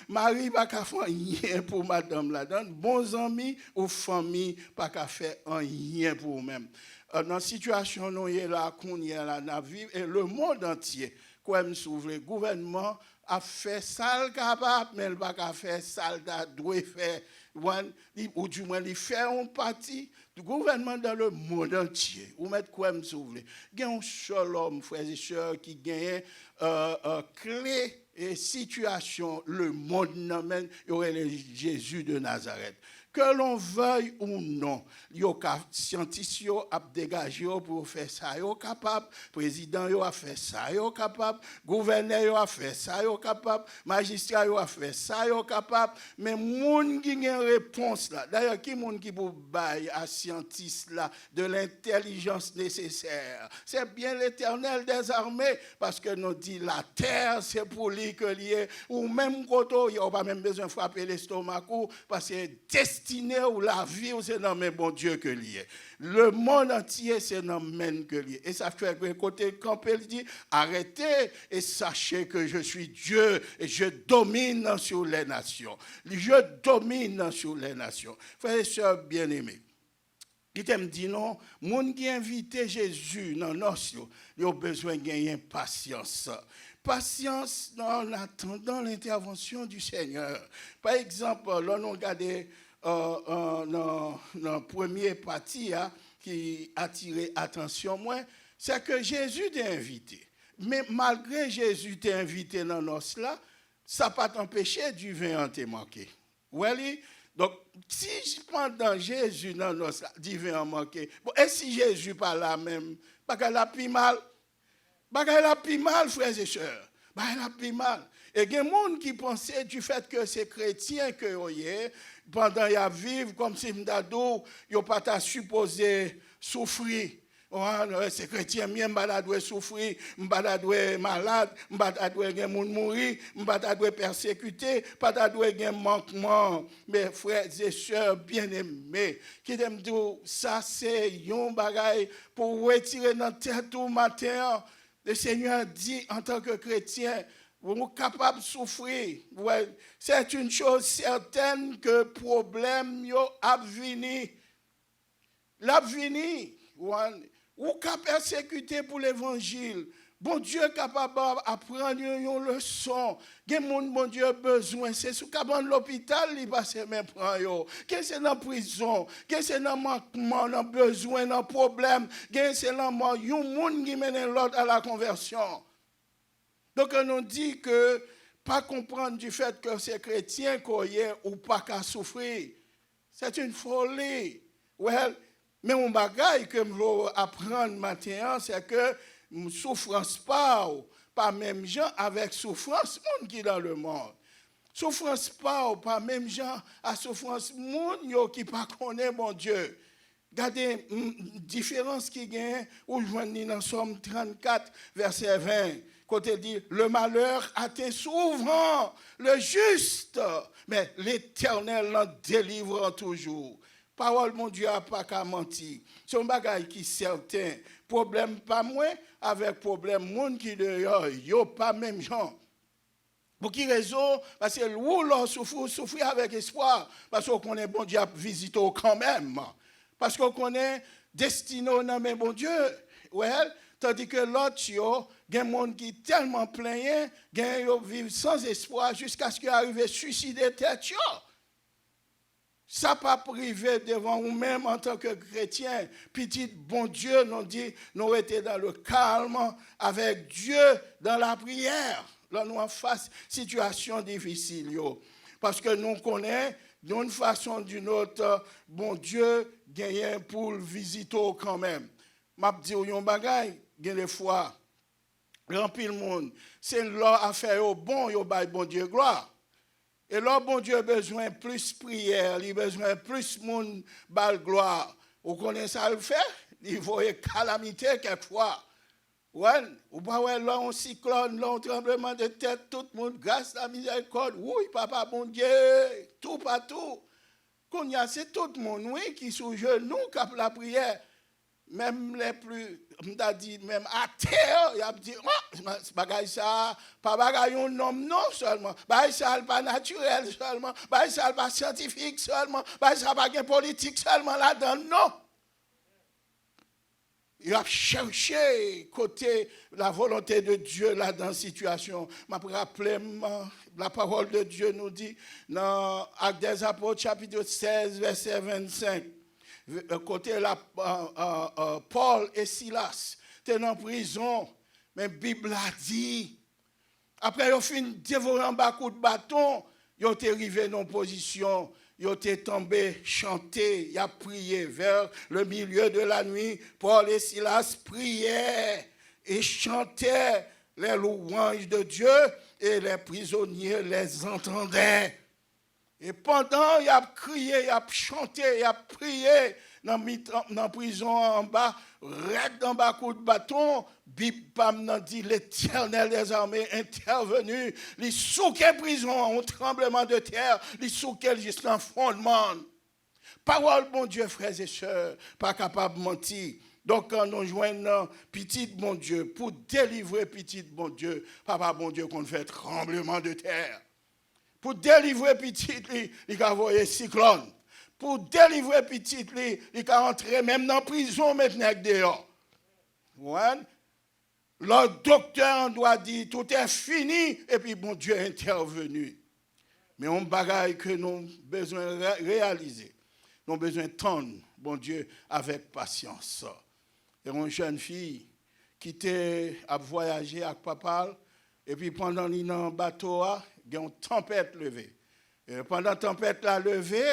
Marie pas qu'à faire rien pour madame là-dedans, bons amis ou famille pas qu'à faire rien pour eux-mêmes. Dans la situation nous est là qu'on est là dans vivre et le monde entier comme s'ouvre le gouvernement a fait ça capable mais il pas qu'à faire ça doit faire ou du moins il fait une partie du gouvernement dans le monde entier ou mettre quoi me s'ouvre. Il y a un seul homme frères et sœurs qui gagne clé et situation, le monde n'amène, il y aurait le Jésus de Nazareth. Que l'on veuille ou non, il y a scientifiques qui ont dégagé pour faire ça, ils sont capables, président a fait ça, ils sont capables, gouverneur a fait ça, ils sont capables, magistrat a fait ça, ils sont capables, mais monde qui a une réponse là, d'ailleurs, qui monde qui peut bailler à scientifiques là de l'intelligence nécessaire, c'est bien l'Éternel des armées, parce que nous dit la terre, c'est pour lui que lié, ou même quand il n'y a pas même besoin de frapper l'estomac, parce que destinée ou la vie, c'est dans mes bon Dieu que lié. Le monde entier, c'est dans men que lié. Et ça fait que côté campé, il dit, arrêtez et sachez que je suis Dieu et je domine sur les nations. Je domine sur les nations. Frères et sœurs bien-aimés, qui t'aime dit non, monde qui invite Jésus dans nos cieux, il a besoin de gagner patience. Patience en attendant l'intervention du Seigneur. Par exemple, là, nous regardons dans la première partie qui a attiré l'attention, c'est que Jésus t'a invité. Mais malgré Jésus t'a invité dans nos là, ça n'a pas t'empêché du vin en te manquer. Oui, donc, si pendant Jésus dans nos là, du vin en manquer, bon, et si Jésus pas là même, pas qu'elle a plus mal. Bagay la plus mal, frères et sœurs. Bagay la plus mal. Et il y a des gens qui pensaient du fait que c'est chrétien que pendant qu'ils vivent comme si m'dadou, ils pas supposé souffrir. C'est chrétien, je dois souffrir, je dois malade, je dois mourir, je dois persécuter, je dois manquement. Mes frères et sœurs bien-aimés, qui t'aiment dire, ça c'est un bagay pour retirer notre tête tout matin. Le Seigneur dit en tant que chrétien, vous êtes capable de souffrir. C'est une chose certaine que le problème a venu. L'a venu. Ou capable de persécuter pour l'évangile. Bon Dieu est capable d'apprendre une leçon. Bon Dieu a besoin. C'est ce qu'il y a dans l'hôpital, il va se mettre prendre. Qu'est-ce que c'est dans la prison? Qu'est-ce que c'est dans le manquement, dans le besoin, dans le problème? Qu'est-ce que c'est dans le monde qui mène l'autre à la conversion? Donc, on dit que pas comprendre du fait que c'est chrétien qu'on y est ou pas qu'à souffrir. C'est une folie. Well, mais mon bagage que je veux apprendre maintenant, c'est que souffrance pas même gens avec souffrance, monde qui dans le monde. Souffrance pas même gens à souffrance, monde qui pas connaît mon Dieu. Regardez la différence qui gagne, où je vois dans Somme 34, verset 20. Côté dit, le malheur atteint souvent le juste, mais l'Éternel l'en délivre toujours. Parole, mon Dieu, n'a pas qu'à mentir. C'est un bagage qui est certain. Problème pas moins, avec problème, monde qui dehors, yo pas même gens. Pour qui raison? Parce que l'on souffre avec espoir. Parce qu'on connaît bon Dieu visiter quand même. Parce qu'on connaît destiné dans mes bon Dieu. Well, tandis que l'autre, il y a des gens qui sont tellement pleins, qui vivent sans espoir jusqu'à ce qu'ils arrivent à suicider tête. Ça pas privé devant nous-mêmes en tant que chrétiens. Petit bon Dieu nous dit, nous étions dans le calme avec Dieu dans la prière. Là, nous en face situation difficile. Parce que nous connaissons d'une façon ou d'une autre, bon Dieu gagne pour le visiter quand même. Je dis, yon bagay, gen des fois, rempli le monde. C'est leur affaire bon, yon bay bon Dieu gloire. Et là, bon Dieu a besoin plus prière, il a besoin plus monde bal gloire. Vous connaissez ça le fait? Il faut une calamité quelquefois. Ouais, ou pas ouais, là, un cyclone, là, un tremblement de tête, tout le monde, grâce à la miséricorde. Oui, papa, bon Dieu, tout partout. Qu'on y a, c'est tout le monde, oui, qui sous genoux, qui a la prière. Même les plus, on a dit, même à terre, il a dit, oh, c'est bagay ça, pas bagay un homme non seulement, bagay ça pas naturel seulement, bagay ça pas scientifique seulement, bagay ça pas politique seulement là-dedans, non. Il a cherché côté la volonté de Dieu là dans la situation. Je me rappelle, la parole de Dieu nous dit dans Actes des Apôtres, chapitre 16, verset 25. Côté Paul et Silas étaient en prison, mais la Bible a dit, après ils ont fini de dévorer un coup de bâton, ils ont arrivé dans une position, ils ont tombé, chanté, ils ont prié vers le milieu de la nuit. Paul et Silas priaient et chantaient les louanges de Dieu et les prisonniers les entendaient. Et pendant, il a crié, il a chanté, il a prié dans la prison en bas, raide en bas coup de bâton, Bible dit l'Éternel des armées intervenu, il souquait prison, un tremblement de terre, il souquait juste un fondement. Parole, bon Dieu, frères et sœurs, pas capable de mentir. Donc, quand nous joignons petit bon Dieu, pour délivrer petit bon Dieu, papa bon Dieu, qu'on fait tremblement de terre. Pour délivrer petit, il a envoyé cyclone. Pour délivrer petit, il a entré même dans la prison maintenant dehors. Ouais. Le docteur doit dire tout est fini et puis bon Dieu est intervenu. Mais on bagaille que nous avons besoin de réaliser. Nous avons besoin de tendre, bon Dieu, avec patience. Et une jeune fille qui était à voyager avec papa et puis pendant qu'il est dans le bateau, il y a une tempête levée. Et pendant la tempête la levée,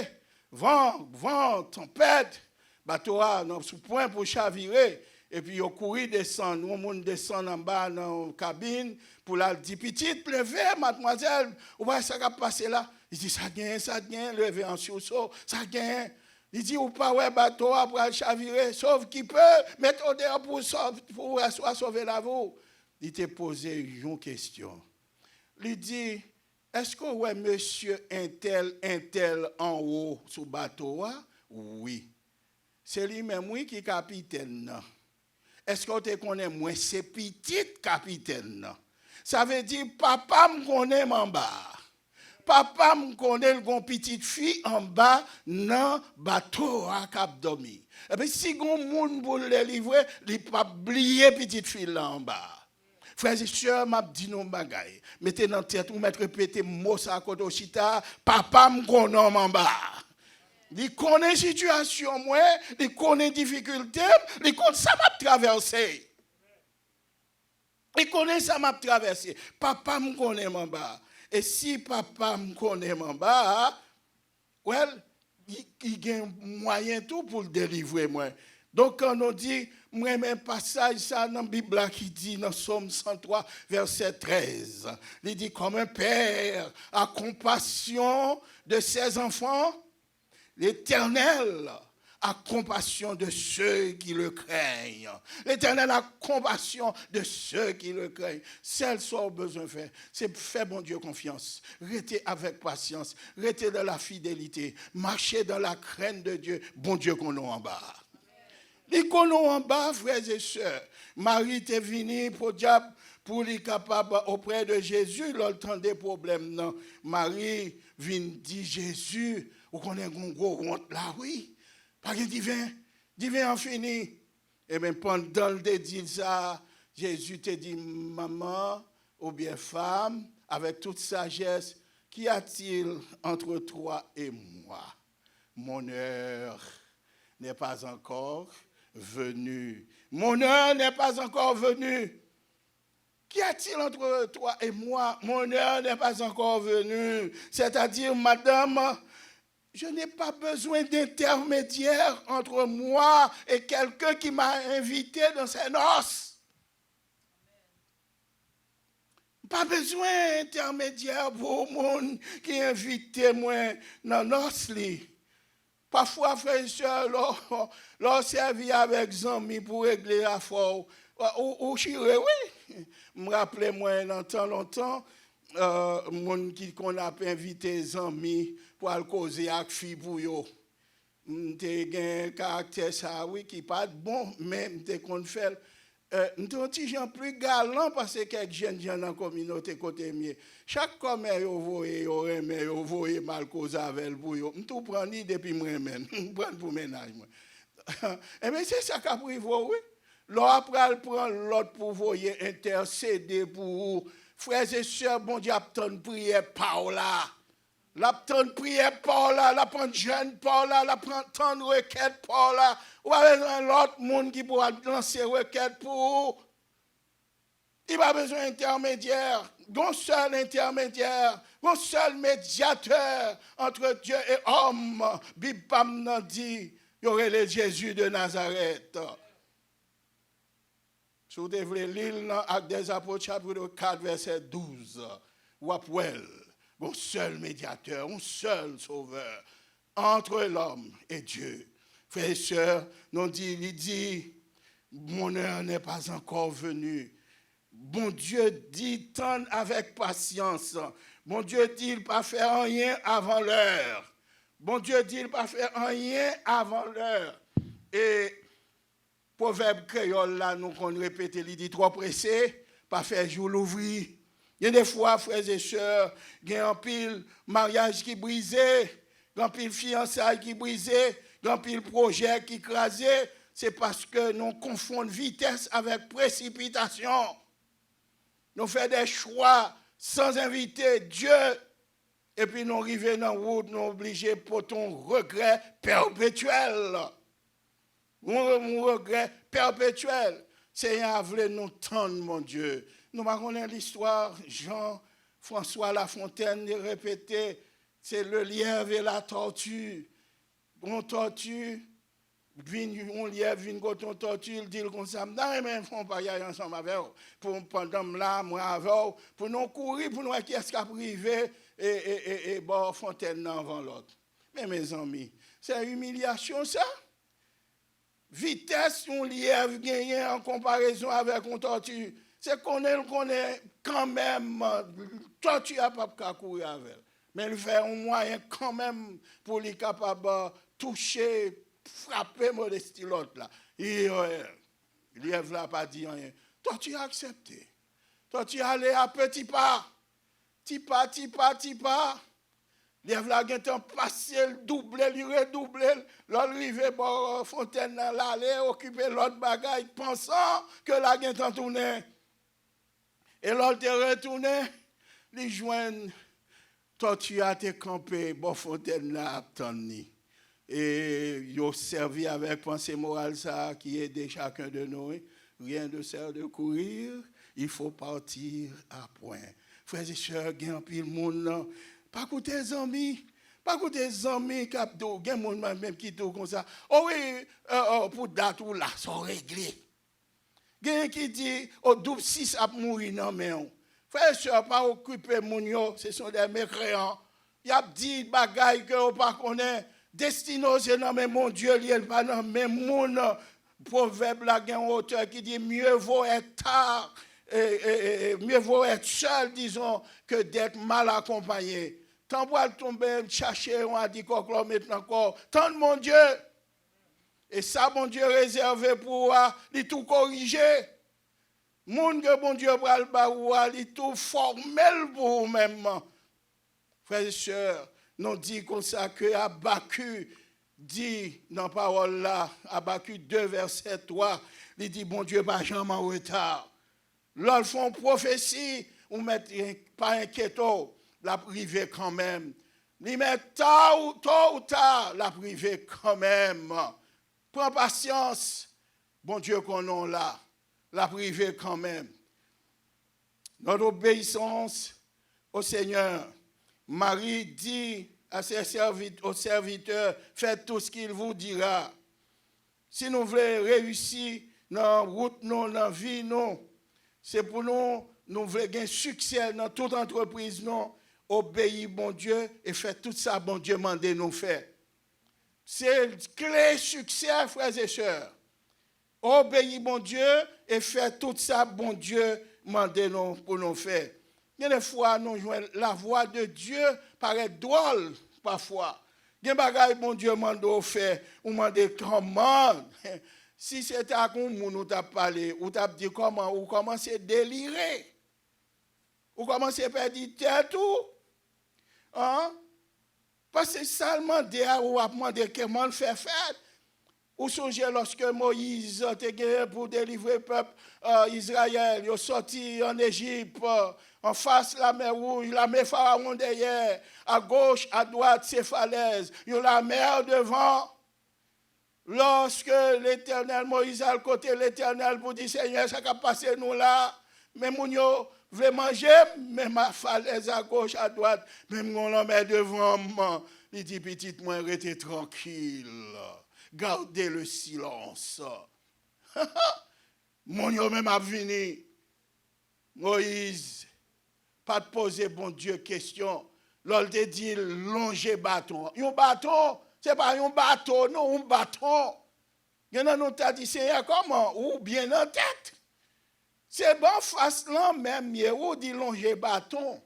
vent, tempête, bateau a sous point pour chavirer. Et puis, il a couru descendre. Nous, on descend en bas dans la cabine pour la dire, petite, levez, mademoiselle. Vous voyez ça qui a passé là? Il dit, ça gagne, levez en sursaut, ça gagne. Il dit, ou pas, ouais, bateau pour chavirer, sauf qui peut mettre au dehors pour sauver la vie. Il t'a posé une question. Il dit, est-ce que ouais, monsieur Intel en haut sous le bateau? Oui. C'est lui-même oui, qui est capitaine. Est-ce que tu connais moi, c'est petit capitaine? Ça veut dire, papa me connaît en bas. Papa me connaît une petite fille en bas dans le bateau à Cap Domi. Et puis si on monde pour le livrer, il ne peut pas oublier petite fille là en bas. Frères et sœurs, m'a dit non bagaille. Mettez dans la tête ou mettez répéter mot ça côté chita, papa me connaît en bas. Il connaît la situation moi, il connaît les difficultés, il connaît ça m'a traversé. Il connaît ça m'a traversé. Papa me connaît mon bas. Et si papa me connaît mon bas, well, il y a moyen tout pour le délivrer moi. Donc quand on dit moi même passage ça dans la Bible qui dit dans Psaume 103 verset 13. Il dit comme un père a compassion de ses enfants, l'Éternel a compassion de ceux qui le craignent. L'Éternel a compassion de ceux qui le craignent. Celle soit besoin de faire, c'est faire bon Dieu confiance. Restez avec patience, restez dans la fidélité, marchez dans la crainte de Dieu. Bon Dieu qu'on a en bas. Les qu'on a en bas, frères et sœurs. Marie était venue pour diable pour les capables auprès de Jésus, leur temps des problèmes. Non. Marie vient dire Jésus, vous connaissez un gros honte là, oui. Pas que divin en fini. Et bien pendant le dit ça, Jésus te dit, maman, ou bien femme, avec toute sagesse, qu'y a-t-il entre toi et moi? Mon heure n'est pas encore venue. Mon heure n'est pas encore venue. Qu'y a-t-il entre toi et moi? Mon heure n'est pas encore venue. C'est-à-dire, madame, je n'ai pas besoin d'intermédiaire entre moi et quelqu'un qui m'a invité dans ses noces. Pas besoin d'intermédiaire pour monde qui invite moi dans noces. Parfois, frères et sœurs, l'on servi avec amis pour régler l'affaire. Ou chiré, oui. Me rappelez moi dans tant longtemps, monde qui qu'on a invité des amis pour aller causer avec fille pour yo. M'te gen caractère ça oui qui pas bon mais m'te qu'on fait m'te un petit gens plus galant parce que quelques jeunes gens dans communauté côté mieux. Chaque comme yo voye yo remet yo voye mal cause avec pour yo. M'tou prend ni depuis moi même. Prendre pour ménage moi. Et mais c'est ça qu'a pris oui. Là après elle prend l'autre pour voyer intercéder pour frères et sœurs bon Dieu attend prière par là. La prend prière par là, la prend jeune par là, la prend tant requête par là. Ou avec un autre monde qui pourra lancer requête pour. Il n'a pas besoin d'intermédiaire. Un seul intermédiaire, un seul médiateur entre Dieu et homme. Bible n'a dit, il y aurait le Jésus de Nazareth. Si vous devez lire dans Actes des Apôtres, chapitre 4, verset 12, ou après, un seul médiateur, un seul sauveur entre l'homme et Dieu. Frères et sœurs, il dit, mon heure n'est pas encore venue. Bon Dieu dit, tendre avec patience. Bon Dieu dit, il ne pas faire rien avant l'heure. Bon Dieu dit, il ne pas faire rien avant l'heure. Et proverbe créole là, nous qu'on répète, il dit trop pressé, pas faire jour l'ouvrir. Il y a des fois, frères et sœurs, il y a un pile mariage qui brisé, un pile fiançailles qui brisé, un pile projet qui écrasé. C'est parce que nous confondons vitesse avec précipitation. Nous faisons des choix sans inviter Dieu. Et puis nous arrivons dans la route, nous obligés pour ton regret perpétuel. Un regret perpétuel. Seigneur a voulu nous tendre, mon Dieu. Nous connaissons l'histoire, Jean-François Lafontaine répétait, c'est le lièvre et la tortue. On tortue, on lièvre, vient contre une tortue, il dit comme ça, non, mais ils font pas y aller ensemble avec eux. Pour pendant là, moi avec eux, pour nous courir, pour nous qui est-ce qui a privé et bon, Fontaine avant l'autre. Mais mes amis, c'est humiliation ça. Vitesse, on lièvre gagné en comparaison avec une tortue. C'est qu'on est quand même, tortue n'a pas qu'à courir avec. Mais il fait un moyen quand même pour les capables de toucher, frapper modestie l'autre là. Et lièvre n'a pas dit rien. Tortue a accepté. Tortue allé à petit pas. Petit pas. Lièvre là a passé, doublé, il redoublé. L'autre arrivé pour Fontaine dans l'allée, occuper l'autre bagaille, pensant que la a tourné. Et l'autre est retourné, les joignent, tortue a été campé, bon Fontaine là attendni. Et ils ont servi avec pensée morale ça qui aide chacun de nous. Rien de sert de courir, il faut partir à point. Frères et sœurs, il y a un pile monde, pas écouter les amis. Pas écouter les amis qui ont des gens même qui sont comme ça. Oh oui, pour date ou là, sont réglés. Il y a qui dit, au double 6 à mourir dans le main. Frères et sœurs, pas occuper mon yo, ce sont des mécréants. Il y a dit des bagailles que vous ne connaissez pas. Destino, c'est dans mon Dieu, il n'est pas dans le monde. Proverbe, là, il y a un auteur qui dit, mieux vaut être tard, mieux vaut être seul, disons, que d'être mal accompagné. Tant pour tomber, chercher, on a dit qu'on maintenant encore. Tant de mon Dieu. Et ça, mon Dieu, réservé pour lui tout corriger. Monde que mon Dieu pral ba li tout formel pour vous-même. Frères et sœurs, nous dit comme ça que Habakkuk dit dans la parole là, Habakkuk 2 verset 3, il dit bon Dieu pas jamais en retard. Lorsqu'ils font prophétie, ou mettre pas inquiétant, la privé quand même. Il met tôt ou tard, la privé quand même. Prends patience, bon Dieu qu'on a là. La privée quand même. Notre obéissance au Seigneur. Marie dit à ses aux serviteurs, faites tout ce qu'il vous dira. Si nous voulons réussir dans la route, dans la vie, c'est pour nous voulons gagner succès dans toute entreprise, obéir bon Dieu et faire tout ça, bon Dieu m'a demandé nous faire. C'est le clé succès, frères et sœurs. Obéir bon Dieu et faire tout ça, bon Dieu, mandez nous pour nous faire. Il y a des fois, nous jouons la voix de Dieu paraît drôle parfois. Il y a des bagages, bon Dieu, mande faire, ou mande comment. Si c'était à nous, nous t'a parlé, ou t'a dit comment, ou commencez à délirer, ou commencez à perdre tête tout. Hein? Parce que seulement ou à demander comment le faire faire. Ou songez lorsque Moïse était pour délivrer le peuple Israël, il est sorti en Égypte, en face de la mer Rouge, la mer Pharaon derrière, à gauche, à droite, ces falaises, il y a la mer devant. Lorsque l'Éternel, Moïse à côté l'Éternel pour dire Seigneur, ça va passer nous là, mais mon yo veut manger, mais ma falaise à gauche, à droite, même on la met devant moi, il dit petite moi, restez tranquille. Gardez le silence. Mon yo même a venu. Moïse, pas de poser bon Dieu question. L'ol te dit longer bâton. Un bâton, c'est pas un bateau, non, un bâton. Il y en a nous t'a dit Seigneur comment ou bien en tête. C'est bon face là même mieux ou dit longer bâton.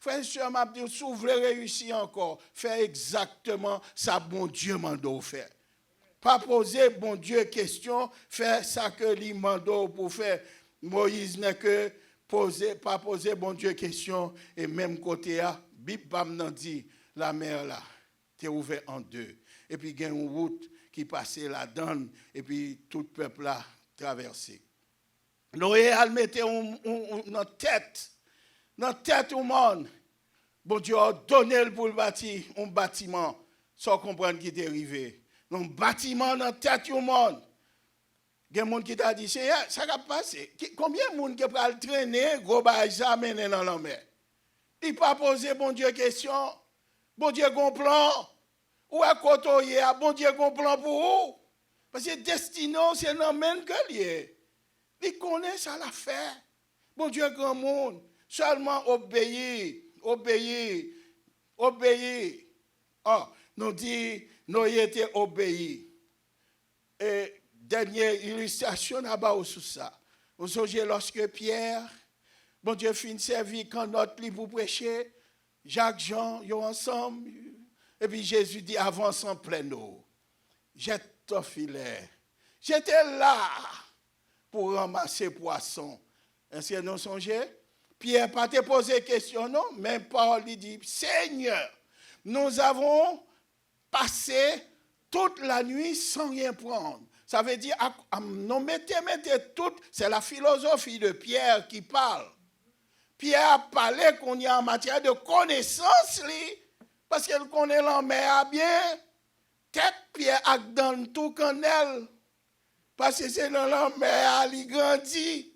Frère, sœur m'a dit si vous voulez réussir encore, faire exactement ça bon Dieu m'a dit faire. Pas poser bon Dieu question, faire ça que lui mando pour faire. Moïse n'est que pas poser bon Dieu question et même côté à Bible nan dit la mer là t'est ouvert en deux et puis il y a une route qui passait là-dedans et puis tout le peuple là traversé. Noé a mettait notre tête au monde. Bon Dieu a donné pour le bâtir un bâtiment sans comprendre qui est arrivé. Un bâtiment dans la tête du monde. Il y a des gens qui t'a dit, ça va passer. Combien de gens qui peuvent traîner, gros bagages amener dans la mer? Il ne pas poser bon Dieu question. Bon Dieu a un plan. Ou à côté, bon Dieu a un plan pour vous. Parce que destination, c'est dans le même que lié. Il connaît ça l'affaire. Bon Dieu, grand monde. Seulement obéir. Oh, nous dit, nous étions obéis. Et dernière illustration là-bas sous ça. Vous savez, lorsque Pierre, bon Dieu finit servir quand notre livre pour prêcher, Jacques, Jean, ils sont ensemble. Et puis Jésus dit, avance en pleine eau. Jette ton filet. J'étais là pour ramasser poisson. Est-ce que nous songez? Pierre pas te poser question, non? Mais Paul lui dit, Seigneur, nous avons passé toute la nuit sans rien prendre. Ça veut dire, non, mettez tout, c'est la philosophie de Pierre qui parle. Pierre a parlé qu'on y a en matière de connaissance, parce qu'elle connaît la mer bien. Tête Pierre a dans tout cannelle, parce que c'est dans la mer qu'il grandit.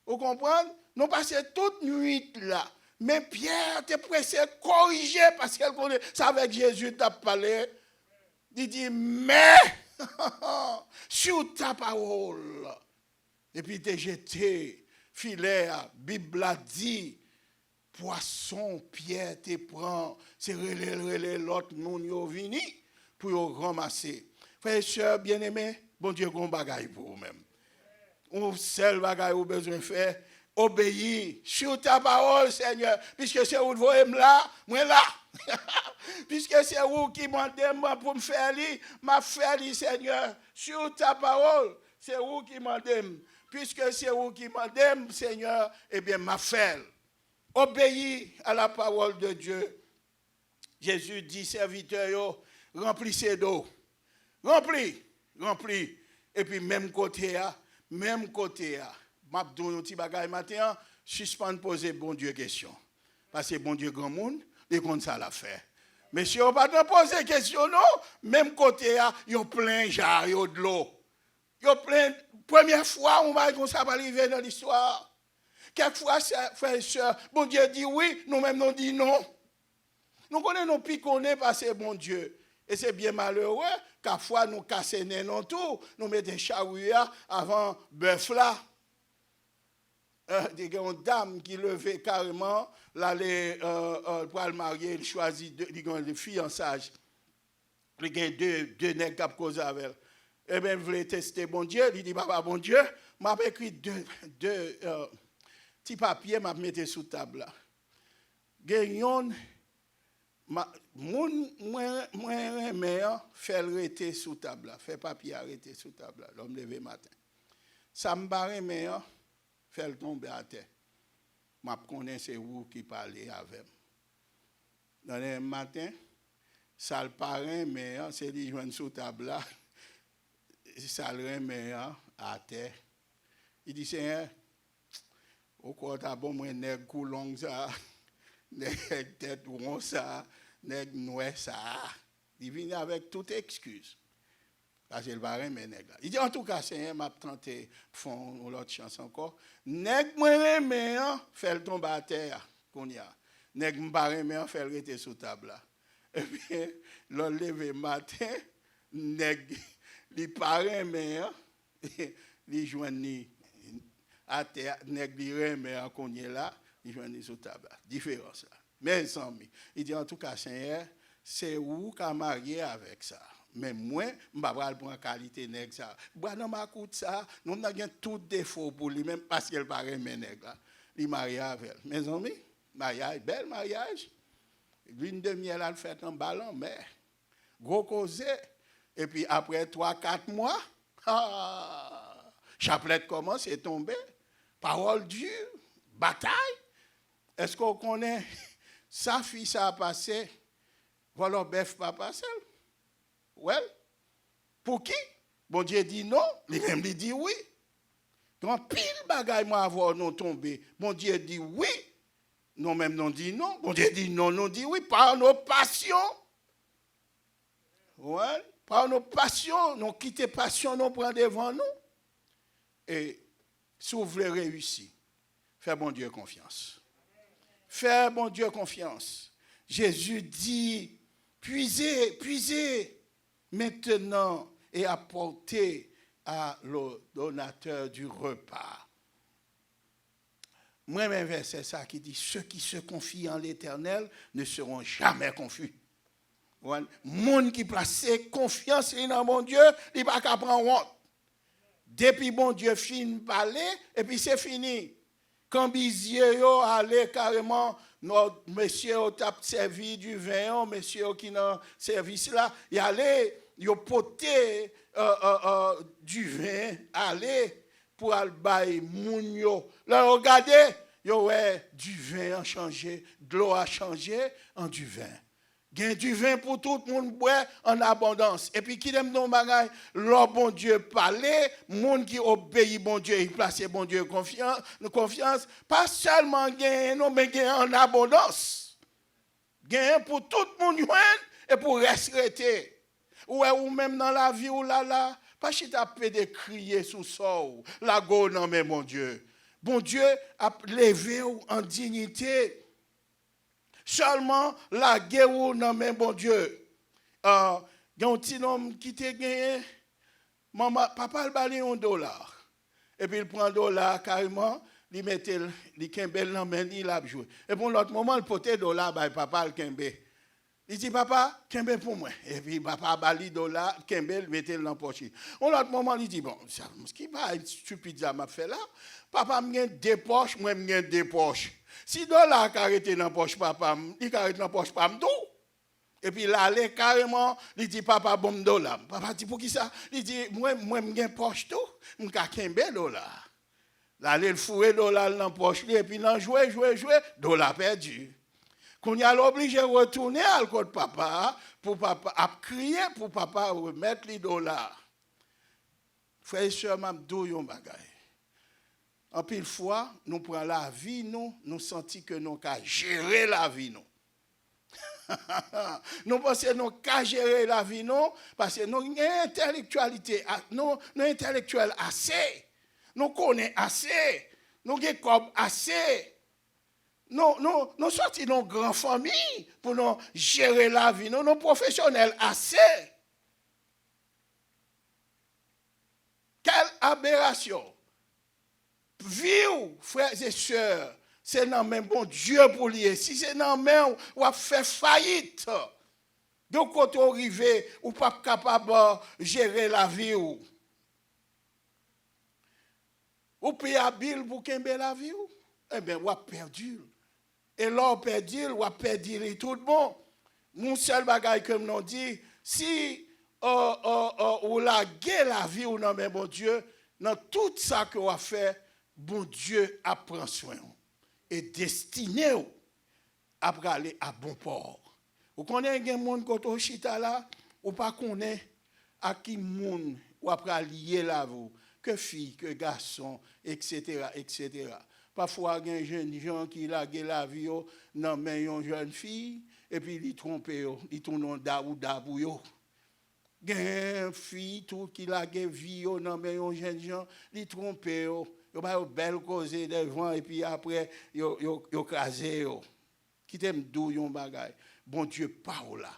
Vous comprenez? Nous passons toute nuit là. Mais Pierre était pressé de corriger parce qu'elle connaît ça avec Jésus t'a parlé. Il dit, mais sur ta parole. Et puis t'es jeté, filet, Bible a dit, poisson, Pierre te prend, c'est relais l'autre moun yo vini pour yo ramasser. Frères et sœurs bien-aimés, bon Dieu gon bagaille pour vous-même. Un seul bagaille ou besoin faire, obéir sur ta parole, Seigneur, puisque c'est où vous voyez là, moi là. Puisque c'est vous qui m'en demandez pour me faire li, m'a fait li, Seigneur, sur ta parole, c'est vous qui m'en demandez. Puisque c'est vous qui m'en demandez, Seigneur, eh bien, m'a fait. Obéis à la parole de Dieu. Jésus dit, serviteur, remplissez d'eau. Remplis. Et puis, même côté, m'abdou un petit bagay matin, suspend poser bon Dieu question. Parce que bon Dieu grand monde, il compte ça la faire. Mais si on pas poser question, non, même côté, il y a plein jar, il y a de l'eau. Il y a plein, première fois, on va comme ça va arriver dans l'histoire. Quelquefois, frères et sœurs, bon Dieu dit oui, nous-mêmes nous dit non. Nous connaissons puis qu'on est passé bon Dieu. Et c'est bien malheureux, qu'à nous casser non tout, nous mettons un chaouia avant bœuf là. Il y a une dame qui levait carrément, l'aller pour le marier, il choisit des fiançages. Il y a deux nègres qui ont causé avec elle. Eh bien, il voulait tester bon Dieu, il dit, papa, bon Dieu, m'a écrit deux petits papiers, m'a mis sous table là. Gagnon, moi, mère, fait arrêter sous table là, fait papier arrêter sous table là, l'homme levé matin. Ça me barre, mère, fait le tomber à terre. Je connais c'est vous qui parlez avec. Dans le matin, ça le parrain, mère, c'est lui joindre sous table là. Ça le remet à terre. Il dit, Seigneur, au quoi t'as bon, moi, nèg coulong ça, nèg tête rond ça, nèg noir ça. Il vient avec toute excuse. Parce qu'il va remettre nèg là. Il dit, en tout cas, Seigneur, m'a tenté, font l'autre chance encore. Nèg moi remet, fait le tomber à terre, qu'on y a. Nèg m'ba remet, fait le rester sous table là. Et puis, le lever matin, nèg, les parents, mais les joignent à terre, les mais qu'on est là, les joignent sous table. Différence là. Mais sans mi. Il dit en tout cas, Seigneur, c'est où qu'a marié avec ça. Mais moi, je ne vais pas prendre qualité nèg ça. Moi, non, ma coûte ça, nous avons tout défaut pour lui, même parce qu'elle paraît nèg là. Il marié avec elle. Mes amis, mariage, bel mariage. Lune de miel, elle fait un ballon, mais gros causé. Et puis après 3-4 mois, chapelet commence à tomber. Parole dure, bataille. Est-ce qu'on connaît sa fille, ça a passé, voilà, bœuf pas passé? Well, pour qui? Bon Dieu dit non, lui-même lui dit oui. Donc, pile bagaille moi avoir non tombé. Bon Dieu dit oui, non même non dit non. Bon Dieu dit non, non dit oui, par nos passions. Ouais. Par nos passions, nous quittons passion, nous prenons devant nous. Et si vous voulez réussir, faites bon Dieu confiance. Faites bon Dieu confiance. Jésus dit, puisez maintenant et apportez à le donateur du repas. Moi-même, verset ça qui dit, ceux qui se confient en l'Éternel ne seront jamais confus. Monde qui place confiance dans mon Dieu, il va pas prendre honte. Depuis bon Dieu fin parler et puis c'est fini. Quand Bizier yo allait carrément notre monsieur au tap servi du vin, monsieur qui dans service là, il allait yo poté du vin aller pour al bay moun yo. Là regardez, yo ouais du vin a changé, de l'eau a changé en du vin. Gain du vin pour tout le monde boire en abondance. Et puis, qui aime nos bagages, leur bon Dieu parler, monde qui obéit bon Dieu, il place bon Dieu confiance, pas seulement gain, non, mais gain en abondance. Gain pour tout le monde et pour rester. Ou même dans la vie, ou là, pas si tu as de crier sous sort, la go non, mais mon Dieu. Bon Dieu a levé en dignité. Seulement la guerre ou non mais bon Dieu. Il y a un petit homme qui t'a gagné. Maman, papa, il balé $1. Et puis il prend $, carrément, il met le kembel dans main, il a joué. Et pour l'autre moment, il pote $, bah, papa, le kembel. Il dit, papa, kembel pour moi. Et puis papa, bali $, kembel, mettez-le dans la poche. Pour l'autre moment, il dit, bon, ce qui va être stupide, ça m'a fait là. Papa, m'a 2 poches, moi, m'a 2 poches. Si $, a arrêté dans la poche, papa, il arrête dans la poche, papa, tout. Et puis là, il carrément, il dit, papa, bon $. Papa dit, pour qui ça? Il dit, moi, j'ai poche tout, je suis $. Là, il fourre $, dans la poche, et puis il jouer, $, perdu. Quand il a obligé de retourner à l'école papa, pour papa, à crier pour papa remettre les $. Frère et soeur, je dis un bagay. En pile fois, nous prenons la vie, nous sentons que nous avons gérer la vie, nous. Nous pensons que nous avons gérer la vie, non, parce que nous avons une intellectualité, nous avons intellectuel assez, nous connaissons assez, nous avons assez. Nous sortons dans une grande famille pour nous gérer la vie, nous sommes professionnels assez. Quelle aberration! Vivre, frères et sœurs, c'est dans même bon Dieu pour lier. Si c'est dans même ou a fait faillite, donc quand on arrive, ou pas capable de gérer la vie ou paye habile pour qu'aimer la vie ou, eh bien, ou a perdu. Et là, on perdu, ou a perdu tout bon. Mon seul bagage que nous dit, si ou la guerre la vie ou non mais bon Dieu, dans tout ça que on a fait, bon Dieu a pris soin et destiné à aller à bon port. Vous connaissez des gens qui ont chita là, ou pas connaît à qui monde ou après lier la vous, que fille, que garçon, etc., etc. Parfois, il y a des jeunes gens qui laguent la vie dans une jeune fille, et puis ils trompent, ils tournent dabou. Il y a une fille qui lague la vie dans une jeune gens, ils trompent, ils ont une belle cause devant, et puis après, ils ont crasé. Qui t'aime d'où yon bagay. Bon Dieu, pas là.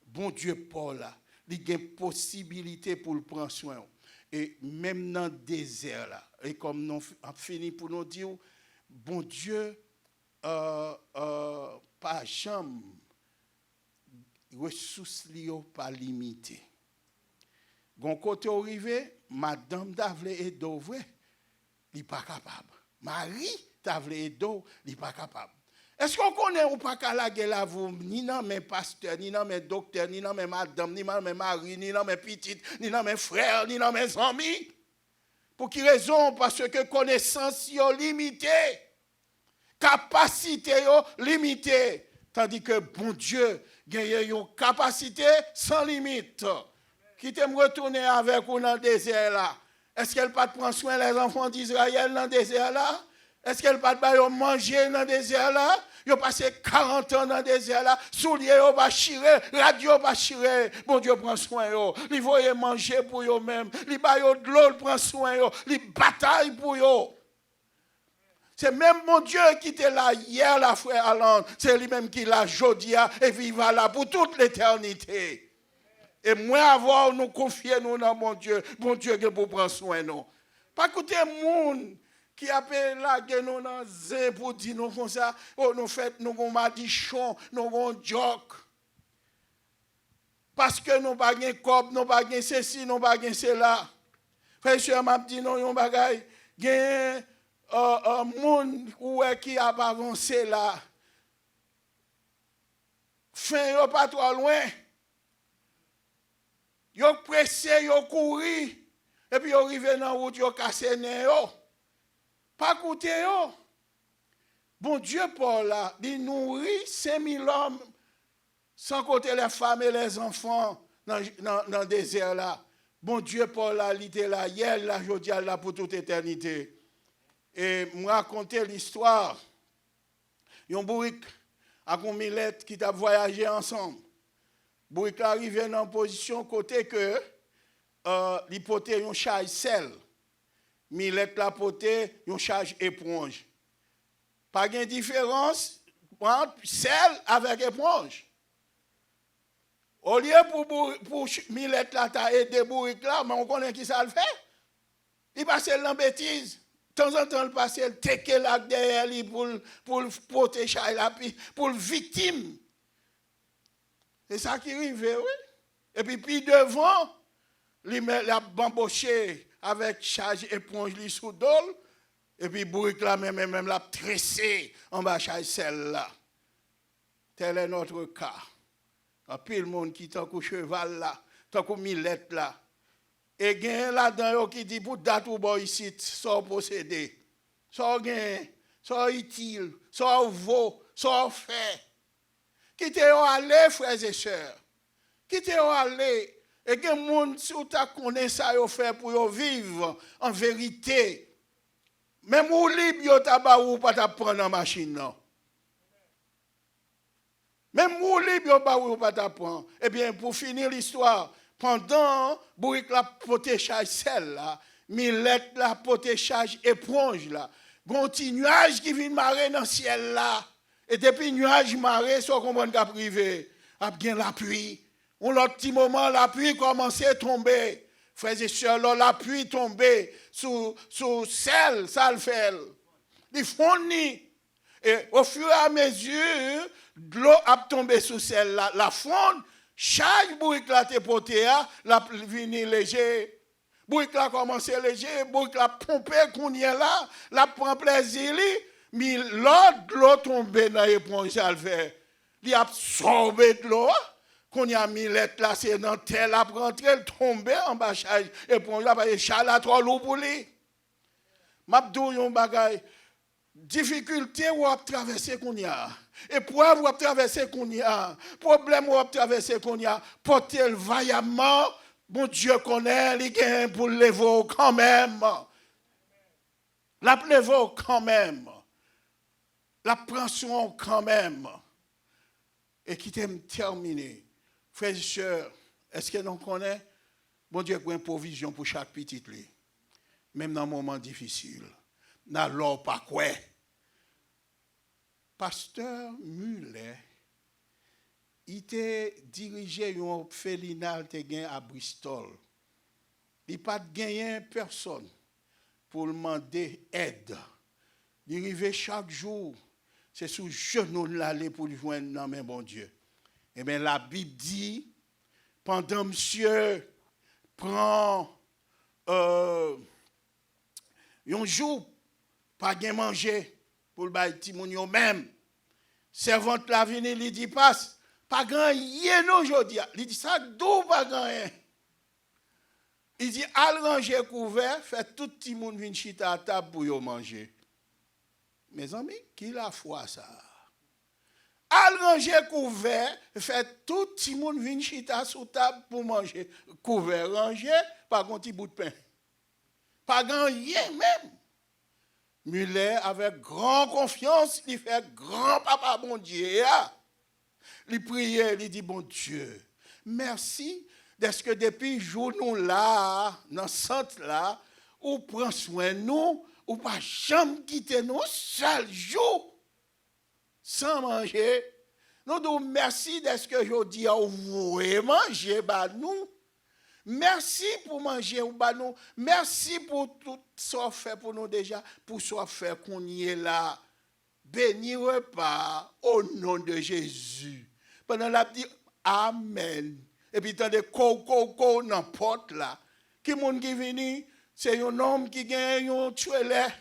Bon Dieu, pas là. Il y a une possibilité pour le prendre soin. Et même dans le désert, là, et comme nous avons fini pour nous dire, bon Dieu, pas jamais, ressources pas limitées. Gon côté arrivé, Madame Davle et Dovre, il n'est pas capable. Marie Davle et Dovre, il n'est pas capable. Est-ce qu'on connaît ou pas qu'à la guerre vous, ni dans mes pasteurs, ni dans mes docteurs, ni dans mes madames, ni dans mes maris, ni dans mes petites, ni dans mes frères, ni dans mes amis? Pour quelle raison? Parce que connaissance est limitée, capacité est limitée, tandis que bon Dieu a une capacité sans limite. Qui t'aime retourner avec vous dans le désert là? Est-ce qu'elle pas prendre soin des enfants d'Israël dans le désert là? Est-ce qu'elle pas manger dans le désert là? Ils ont passé 40 ans dans le désert là, souliers ont pas chiré, radio pas chiré. Bon Dieu prend soin yo. Ils voyaient manger pour eux même. Ils baillent de l'eau, prend soin yo. Ils bataillent pour eux. C'est même mon Dieu qui était là hier, la frère Alain. C'est lui-même qui l'a aujourd'hui et vivra là pour toute l'éternité. Et moi avoir nous confier nous dans mon Dieu qui pour prendre soin nous. Pas écouter monde qui appelle la guerre nous dans zé pour dire nous comme ça, oh nous fait nous gon madichon, nous gon joke. Parce que nous pas gain cob, nous pas gain ceci, nous pas gain cela. Frère sœur m'a dit non yon bagay, gain monde qui a pas avancé là. Fin yo pas trop loin. Yo pressé, yo couru, et puis yo arrivé dans route, yo cassé nez yo. Pas écouter yo. Bon Dieu pour là, il nourrit 5000 hommes, sans compter les femmes et les enfants dans le désert là. Bon Dieu pour là, il était là hier, là, aujourd'hui, là pour toute éternité. Et me raconter l'histoire. Yon bourrique avec un millette qui t'a voyagé ensemble. Bourrique arrivé dans une position côté que l'hypothèse yon chay sel. millet la poté, yon charge éponge. Pas de différence entre sel avec éponge. Au lieu pour millet là, t'as aidé bourrique là, mais on connaît qui ça le fait. Il passe dans bêtise. De temps en temps, il passe le teke là derrière lui pour protéger la pour le victime. C'est ça qui arrive, oui. Et puis devant, il met la bamboché avec charge éponge lui sous dol. Et puis bourrique là même la tressé en bas charge celle-là. Tel est notre cas. Il y a pile monde qui tant qu'au cheval là, tant qu'au millet là. Et gen là-dedans qui dit pour date ou boy ici, sans posséder. Sans gain, sans utile, sans vaut, sans fait. Quittez aller, frères et sœurs. Quittez aller. Et gen monde si ou ta connaît ça yo fait pour yo vivre en vérité. Même ou libre yo taba ou pas ta prendre en machine non. Même ou libre yo ba ou pas ta prendre. Eh bien pour finir l'histoire, pendant bourrique la potéchage celle là, millet la potéchage éponge là, gon ti nuage qui vient marrer dans ciel là. Et depuis nuage marrer, so comprendre qu'a privé, a bien la pluie. On l'autre petit moment la pluie commençait à tomber. Frères et sœurs, la pluie tombait sous sel, ça le fait. Il fournit. Et au fur et à mesure, l'eau a tombé sous celle là, la fonde. Chaque bourrique là te poté la vini léger. Bourrique là commencé léger, bourrique là pompé qu'on y est là, la prend plaisir mais l'eau tombé dans l'éponge ça le fait. Il absorbé de l'eau qu'on y a mis lettre là c'est dans terre a rentré tomber en bas charge éponge là parce que charge là trop lourd pour lui. M'a dou yon bagay difficulté ou à traverser qu'on y a. Épreuve ou à traverser qu'on y a, problème ou à traverser qu'on y a, porter vaillamment, bon Dieu connaît, il gagne pour lever quand même. La lever quand même. La prend soin quand même. Et qui t'aime terminer. Frères et sœurs, est-ce que nous connaissons? Bon Dieu a une provision pour chaque petite lui. Même dans un moment difficile. N'allons pas quoi. Pasteur Muller, il était dirigé un orphelinat à Bristol. Il n'a pas gagné personne pour demander aide. Il arrivait chaque jour, c'est sous genou l'aller pour lui joindre dans mes bon Dieu. Eh bien, la Bible dit, pendant monsieur prend un jour, pas de manger pour le bail Timounio même. Servante la vini, il dit passe, pas grand rien aujourd'hui. Il dit ça d'où pas grand rien. Il dit al ranger couvert, fait tout petit monde vinn chita à table pour yo manger. Mes amis, qui la foi ça? Al ranger couvert, fait tout petit monde vinn chita sous table pour manger. Couvert ranger, pas un petit bout de pain. Pas grand rien même. Muller, avec grande confiance, il fait grand papa bon Dieu. Il priait, il dit bon Dieu, merci d'être que depuis jour nous là, dans ce centre là, ou prend soin de nous, ou pas jamais quitter nous seul jour sans manger. Nous disons merci d'être que je dis à vous manger, bah nous. Merci pour manger ou bah nous. Merci pour tout ça fait pour nous déjà, pour ça fait qu'on y est là. Béni repas au nom de Jésus. Pendant la dit amen. Et puis tant de ko n'importe là. Qui monde qui vini, c'est un homme qui gagne un tuelet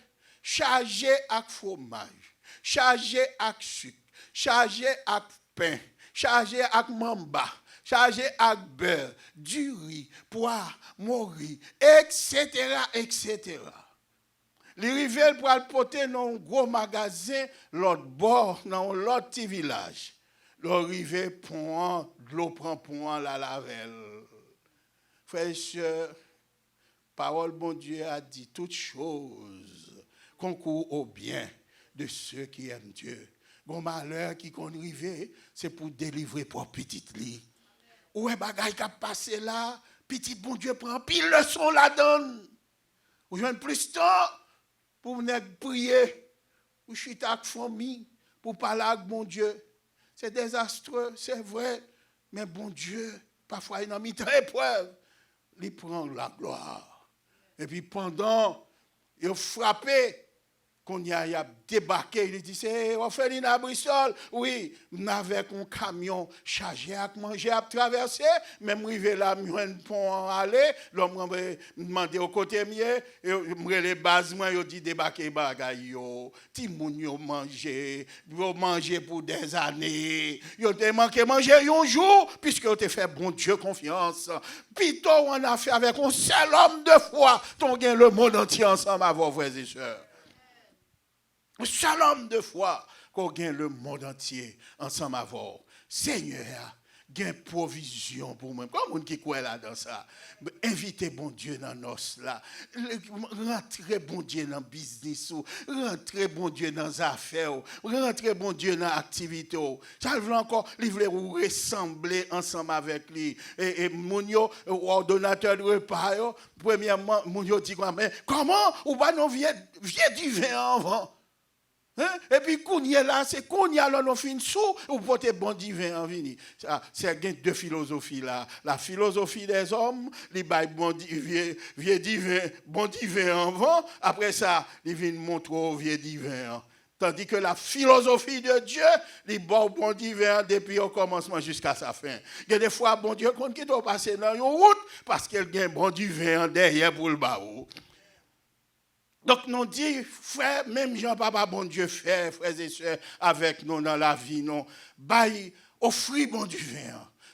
chargé avec fromage, chargé avec sucre, chargé avec pain, chargé avec mamba. Chargé avec beurre, du riz, poire, mori, etc., etc. Les rivelles pour aller porter dans un gros magasin, l'autre bord, dans l'autre petit village. Le rivet prend, l'eau prend point la lavelle. Frères et sœurs, parole bon Dieu a dit toutes choses concourent au bien de ceux qui aiment Dieu. Bon malheur qui conrivé, c'est pour délivrer pour petite lit. Où est bagay qui a passé là, petit bon Dieu prend pile leçon la donne. Ou joindre plus de temps pour venir prier, pour chuter avec famille, pour parler avec bon Dieu. C'est désastreux, c'est vrai, mais bon Dieu, parfois il a mis très épreuve, il prend la gloire. Et puis pendant, il a frappé, qu'on y a débarqué, il dit, c'est Ophéline à Bristol. Oui, avec un camion chargé à manger, à traverser, même arrivé là, un pont aller, l'homme m'a demandé au côté mieux, les bases, moi, il dit débarquer bagay yo, ti moun yo manger pour des années, yo te manqué manger un jour, puisque yo te fait bon Dieu confiance. Plutôt on a fait avec un seul homme de foi, ton gain le monde entier ensemble à vos frères et sœurs. Un seul homme de foi qu'on gagne le monde entier ensemble avec. Seigneur, gagne provision pour moi. Comme on qui croit là dans ça. Invitez bon Dieu dans nos là. Rentrez bon Dieu dans le business. Rentrez bon Dieu dans les affaires. Rentrez bon Dieu dans l'activité. Ça veut encore livrer ou ressembler ensemble avec lui. Et mon ordonnateur de repas, premièrement, mon dit mais comment ou pas non vieux du vin avant? Et puis, là, c'est Kounia là, on fin sous, ou porter bon divin en vini. C'est deux philosophies là. La philosophie des hommes, les bails bon vieux divin, bon divin en vent. Après ça, ils viennent montrer au vieux divin. Tandis que la philosophie de Dieu, les bon divin depuis au commencement jusqu'à sa fin. Il y a des fois, bon Dieu, qu'on quitte au passer dans une route, parce qu'il y a un bon divin derrière pour le baou. Donc, nous dit, frère, même Jean-Papa, bon Dieu, frères et sœurs, avec nous dans la vie, non, bail, offrir bon Dieu,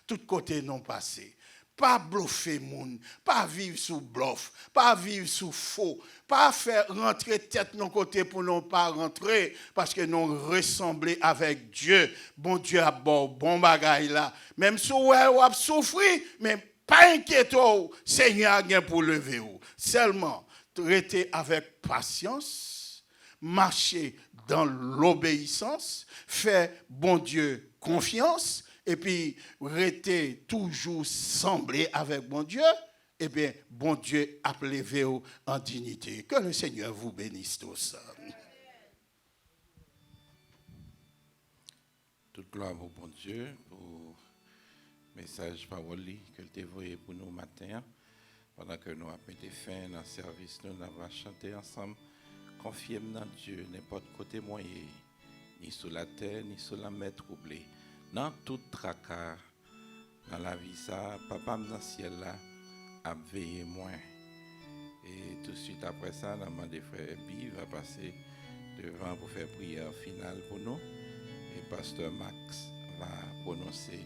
tout côté non passé. Pas bluffer moun, pas vivre sous bluff, pas vivre sous faux, pas faire rentrer tête non côté pour non pas rentrer, parce que nous ressembler avec Dieu. Bon Dieu a bon bagaille là. Même si vous avez souffert, mais pas inquiétez-vous, Seigneur a bien pour lever vous. Seulement, traiter avec patience, marcher dans l'obéissance, faire bon Dieu confiance, et puis rester toujours sembler avec bon Dieu, et bien bon Dieu a levé en dignité. Que le Seigneur vous bénisse tous. Toute gloire au bon Dieu pour le message parole que tu as envoyé pour nous matin. Pendant que nous avons mis fin dans le service, nous avons chanté ensemble. Confiez dans Dieu, n'importe côté moyen, ni sur la terre, ni sur la mer troublée. Dans tout tracas, dans la vie, ça, papa dans le ciel là, a veillé moins. Et tout de suite après ça, la main des frères Bi va passer devant pour faire prière finale pour nous. Et pasteur Max va prononcer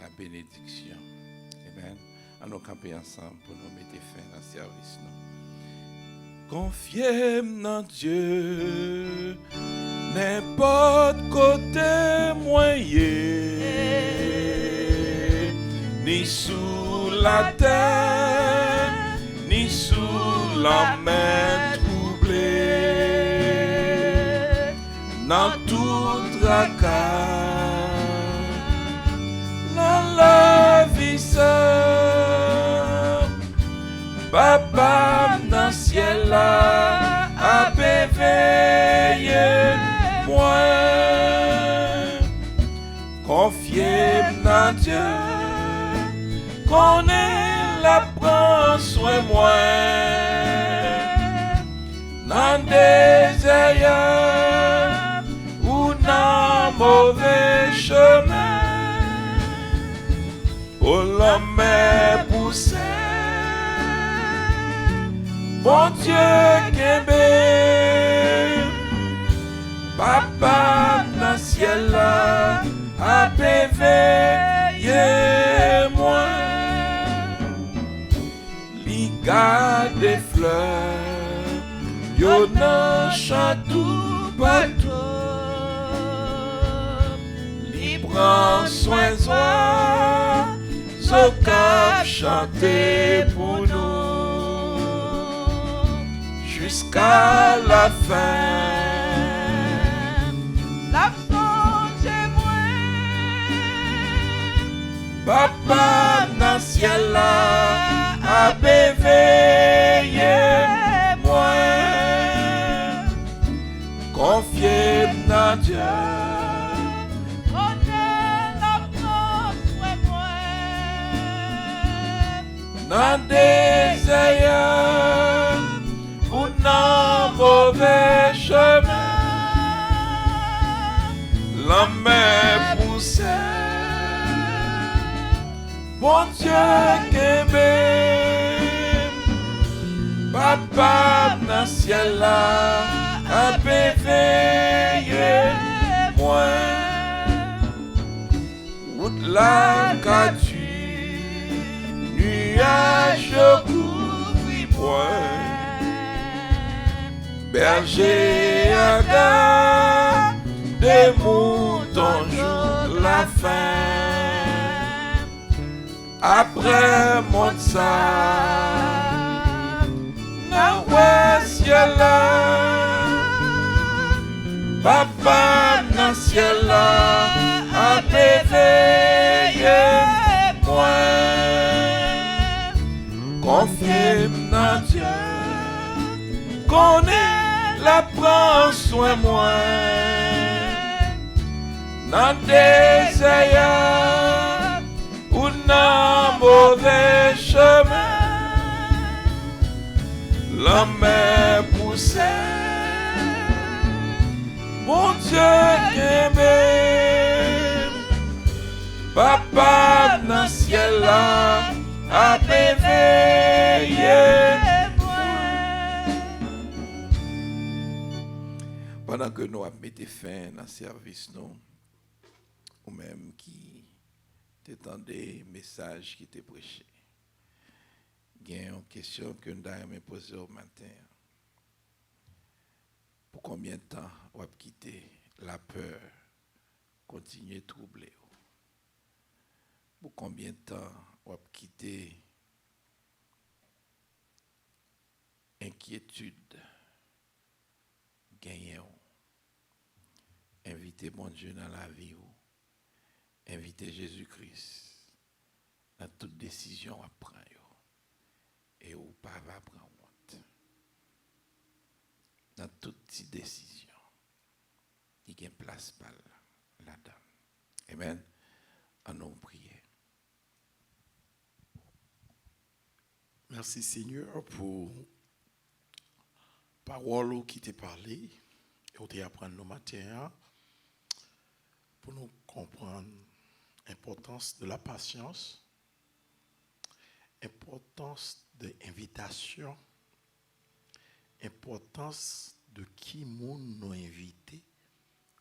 la bénédiction. Amen. À nous camper ensemble pour nous mettre fin à ce service. Confiez dans Dieu, n'importe côté moyen, ni sous la terre, ni sous la mer troublée, dans tout tracas, dans la vie seule. Papa dans le ciel là, a veillé moi. Confiez dans Dieu, connaît la prend soin moi. Dans désert ou dans mauvais chemin, pour l'homme poussé. Bon Dieu qu'aimé, papa dans le ciel là, a veillé moi. Li garde des fleurs, yo nan chante tout partout. Li prend soin de soi, so cap chanter pour nous. Jusqu'à la fin, l'absence chez moi, papa dans le ciel là, a veillé moi. dans Dieu. Dans désert ou dans mauvais chemin, la mer poussait, bon Dieu qu'aimait, papa dans ciel là, a veillé moi, route là qu'a tu nuage couvrit point, berger à garde des moutons jour la fin. Après mon ça, dans le ciel là, papa dans ciel là, a veillé moi. Confiez dans Dieu, connais la prend soin moi. Dans désert ou dans mauvais chemin, la mer poussait, mon Dieu qu'aimait, papa dans ciel là, a veillé. Pendant que nous mettons fin dans le service, nous, ou même qui t'étendait message qui était prêché, il y a une question que nous avons posée au matin. Pour combien de temps on va quitter la peur, continuer à troubler? Pour combien de temps on va quitter inquiétude, gagner? Invitez mon Dieu dans la vie. Invitez Jésus-Christ dans toute décision à prendre. Et ou pas va prendre honte. Dans toute petite décision, il y a une place là-dedans. Amen. En nous prier. Merci Seigneur pour la parole qui t'a parlé et on t'a appris nos matins pour nous comprendre l'importance de la patience, l'importance de l'invitation, l'importance de qui nous invité.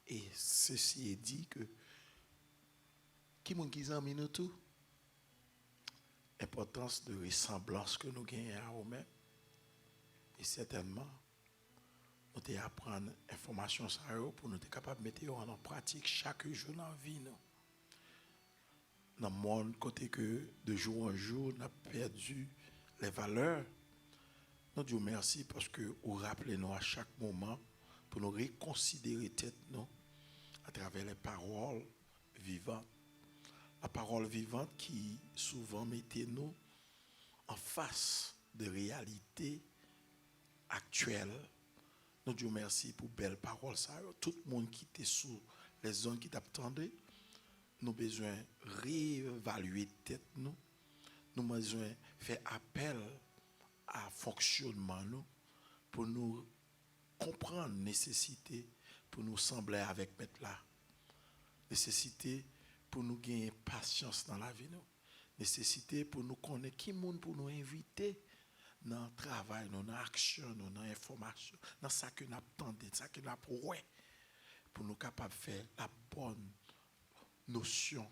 Et ceci est dit que qui nous qui aime nous tout, l'importance de ressemblance que nous gagnons à nous-mêmes. Et certainement, nous devons apprendre l'information pour nous être capables de mettre en pratique chaque jour dans la vie. Dans le monde, côté que de jour en jour, nous avons perdu les valeurs. Nous disons merci parce que vous rappelez-nous à chaque moment pour nous reconsidérer tête nous à travers les paroles vivantes. La parole vivante qui souvent mettait nous en face de réalités actuelles. Nous disons merci pour belles paroles. Tout le monde qui était sous les zones qui t'attendaient, nous avons besoin de réévaluer tête nous. Nous avons besoin de faire appel à fonctionnement nous pour nous comprendre la nécessité pour nous sembler avec Maître là. Nécessité pour nous gagner patience dans la vie nous. Nécessité pour nous connaître qui monde pour nous inviter dans le travail, dans l'action, dans l'information, dans ce que nous attendons, dans ce que nous apprenons, pour nous capables de faire la bonne notion.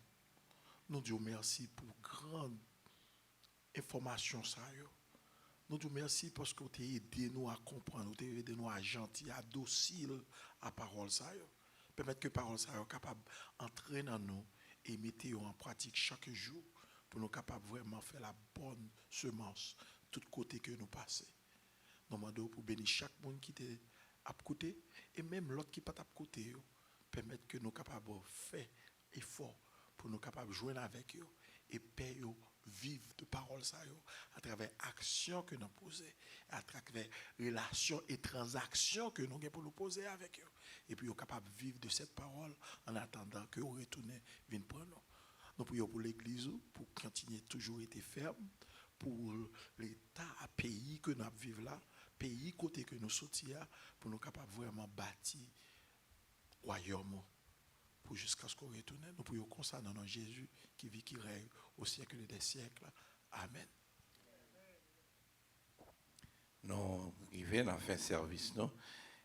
Nous disons merci pour grande information ça. Nous disons merci parce que vous avez aidé nous à comprendre, vous avez aidé nous à gentil, à docile à parole ça. Permettre que parole ça soit capable d'entrer dans nous et mettre en pratique chaque jour pour nous capables vraiment faire la bonne semence tout côté que nous passons. Nous demandons pour bénir chaque monde qui est à côté et même l'autre qui n'est pas à côté, permettre que nous capables de faire effort pour nous capables de jouer avec eux et payer vivre de parole ça yo, à travers action que nous posons, à travers relations et transactions que nous avons pour nous poser avec eux. Et puis, nous sommes capables de vivre de cette parole en attendant que vous retournez, viennent prendre nous. Nous prions pour l'Église, pour continuer toujours être ferme, pour l'État, pays que nous vivons là, pays côté que nous sortions, pour nous capables vraiment bâtir le royaume. Pour jusqu'à ce qu'on retourne, nous prions comme ça dans notre Jésus qui vit, qui règne au siècle des siècles. Amen. Nous arrivons à faire service, non?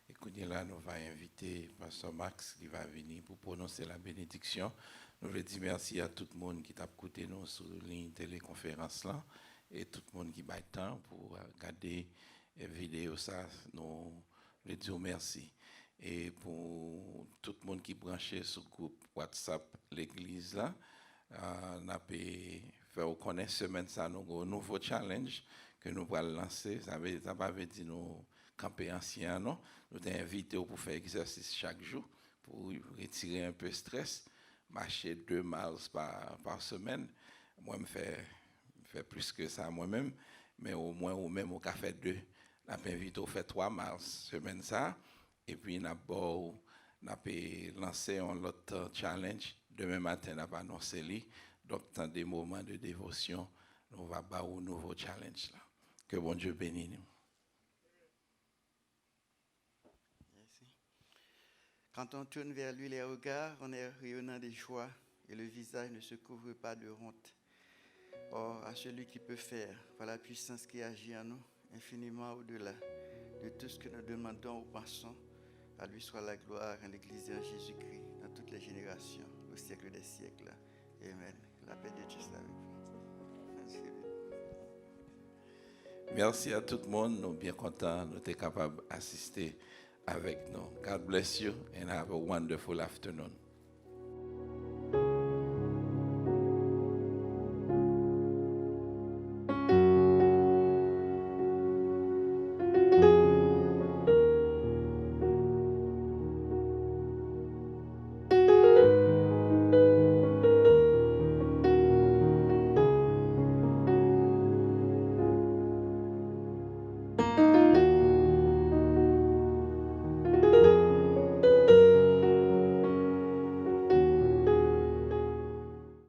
Et qu'on est là, nous allons inviter Pasteur Max qui va venir pour prononcer la bénédiction. Nous voulons dire merci à tout le monde qui t'a écouté nous sur la ligne téléconférence là et tout le monde qui bat le temps pour regarder la vidéo ça. Nous voulons dire merci. Et pour tout le monde qui est branché sur le groupe WhatsApp l'église là, on a pu faire connaître semaine ça un nouveau challenge que nous allons lancer. Ça va dire nous camper ancien, non? Nous t'ai invité pour faire exercice chaque jour pour retirer un peu de stress, marcher 2 miles par semaine. Moi je fais plus que ça moi-même, mais au moins ou même au café 2, on a invité à faire 3 miles semaine ça. Et puis, on a lancé un autre challenge. Demain matin, on a annoncé lui. Donc, dans des moments de dévotion, on va avoir un nouveau challenge là. Que bon Dieu bénisse nous. Merci. Quand on tourne vers lui les regards, on est rayonnant de joie et le visage ne se couvre pas de honte. Or, à celui qui peut faire, par la puissance qui agit en nous, infiniment au-delà de tout ce que nous demandons ou pensons, à lui soit la gloire en l'Église en Jésus-Christ, dans toutes les générations, au siècle des siècles. Amen. La paix de Dieu soit avec vous. Merci. Merci à tout le monde. Nous sommes bien contents. Nous sommes capables d'assister avec nous. God bless you and have a wonderful afternoon.